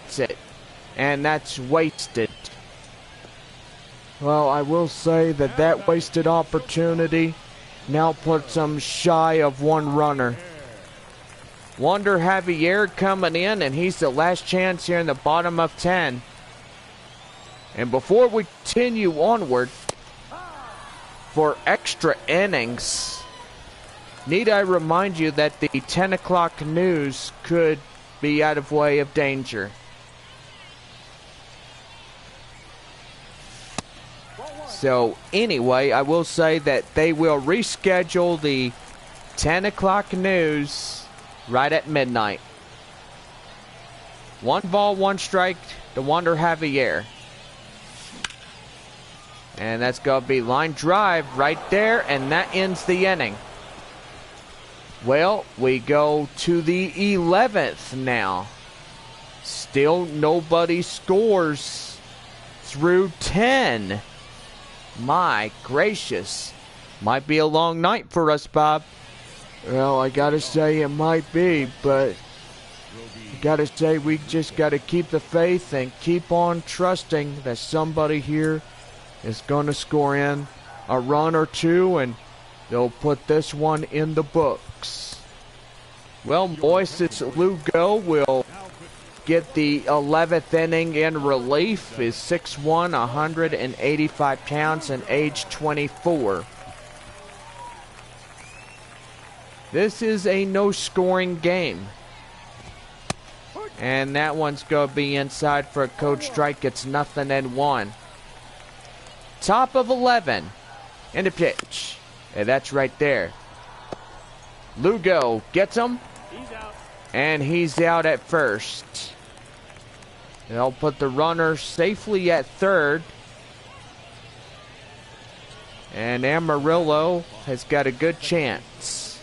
That's it. And that's wasted. Well, I will say that wasted opportunity now puts them shy of one runner. Wander Javier coming in, and he's the last chance here in the bottom of 10. And before we continue onward for extra innings, need I remind you that the 10 o'clock news could be out of way of danger. So anyway, I will say that they will reschedule the 10 o'clock news right at midnight. 1 ball, 1 strike to Wander Javier. And that's going to be line drive right there, and that ends the inning. Well, we go to the 11th now. Still nobody scores through 10. My gracious. Might be a long night for us, Bob. Well, I gotta say it might be, but I gotta say we just gotta keep the faith and keep on trusting that somebody here is gonna score in a run or two, and they'll put this one in the books. Well, Moises Lugo will get the 11th inning in relief. Is 6'1", 185 pounds, and age 24. This is a no-scoring game. And that one's going to be inside for a code strike. It's 0-1. Top of 11. And a pitch. And that's right there. Lugo gets him. And he's out at first. They'll put the runner safely at third. And Amarillo has got a good chance.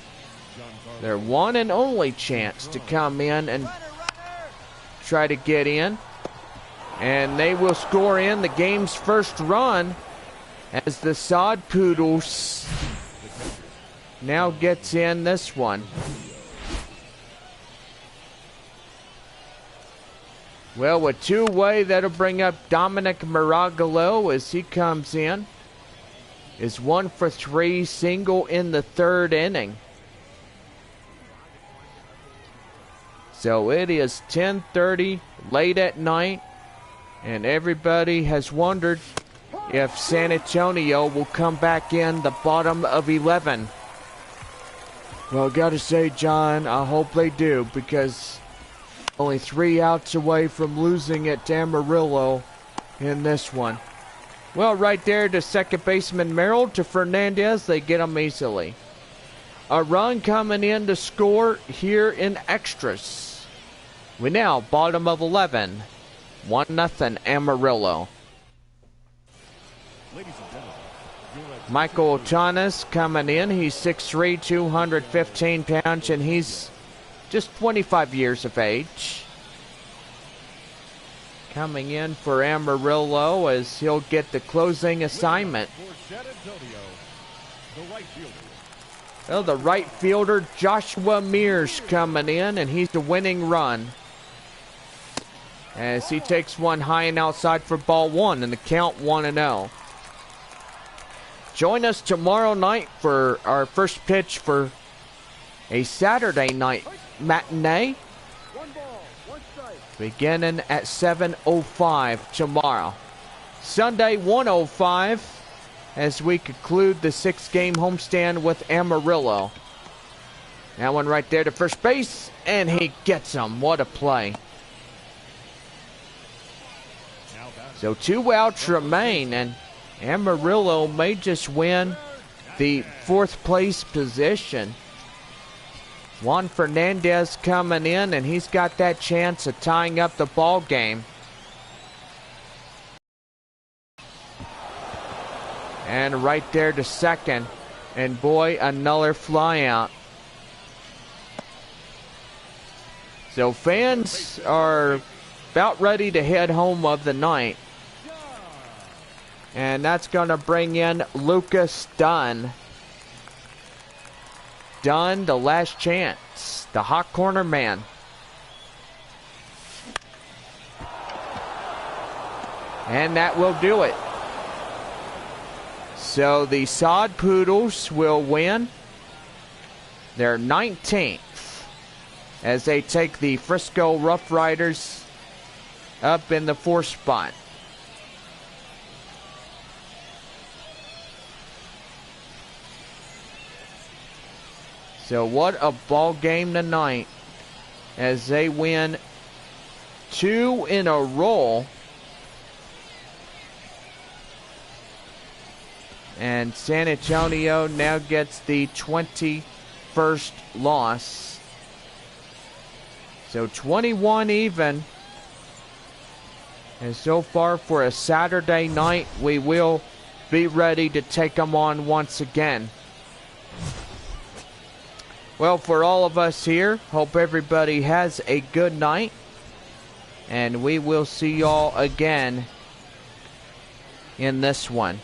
Their one and only chance to come in and try to get in. And they will score in the game's first run as the Sod Poodles now gets in this one. Well, with two-way, that'll bring up Dominic Maragalo as he comes in. Is 1 for 3, single in the third inning. So it is 10:30, late at night, and everybody has wondered if San Antonio will come back in the bottom of 11. Well, gotta say, John, I hope they do, because only 3 outs away from losing it to Amarillo in this one. Well, right there to second baseman Merrill, to Fernandez. They get him easily. a run coming in to score here in extras. We now bottom of 11, 1-0 Amarillo.
Ladies and gentlemen,
Michael Chanas coming in. He's 6'3", 215 pounds, and he's just 25 years of age. Coming in for Amarillo as he'll get the closing assignment. Well, the right fielder Joshua Mears coming in, and he's the winning run as he takes one high and outside for ball one, and the count 1-0. Join us tomorrow night for our first pitch for a Saturday night matinee, beginning at 7:05 tomorrow. Sunday 1:05 as we conclude the 6-game homestand with Amarillo. That one right there to first base, and he gets him. What a play. So 2 outs remain, and Amarillo may just win the 4th place position. Juan Fernandez coming in, and he's got that chance of tying up the ball game. And right there to second, and boy, another fly out. So fans are about ready to head home of the night. And that's going to bring in Lucas Dunn. Dunn, the last chance, the hot corner man. And that will do it. So the Sod Poodles will win their 19th as they take the Frisco Rough Riders up in the 4th spot. So what a ball game tonight as they win 2 in a row. And San Antonio now gets the 21st loss. So 21 even. And so far for a Saturday night, we will be ready to take them on once again. Well, for all of us here, hope everybody has a good night. And we will see y'all again in this one.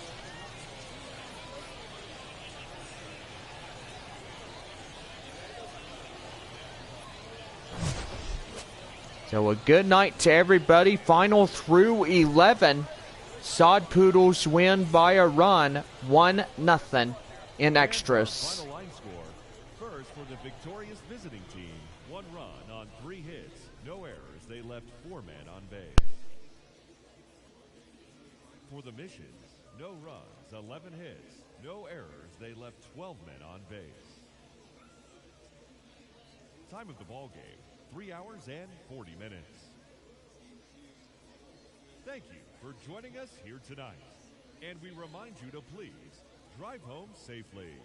So a good night to everybody. Final through 11. Sod Poodles win by a run, 1-0 in extras.
Final line score. First for the victorious visiting team, 1 run on 3 hits, no errors. They left 4 men on base. For the Missions, no runs, 11 hits, no errors. They left 12 men on base. Time of the ball game, 3 hours and 40 minutes. Thank you for joining us here tonight. And we remind you to please drive home safely.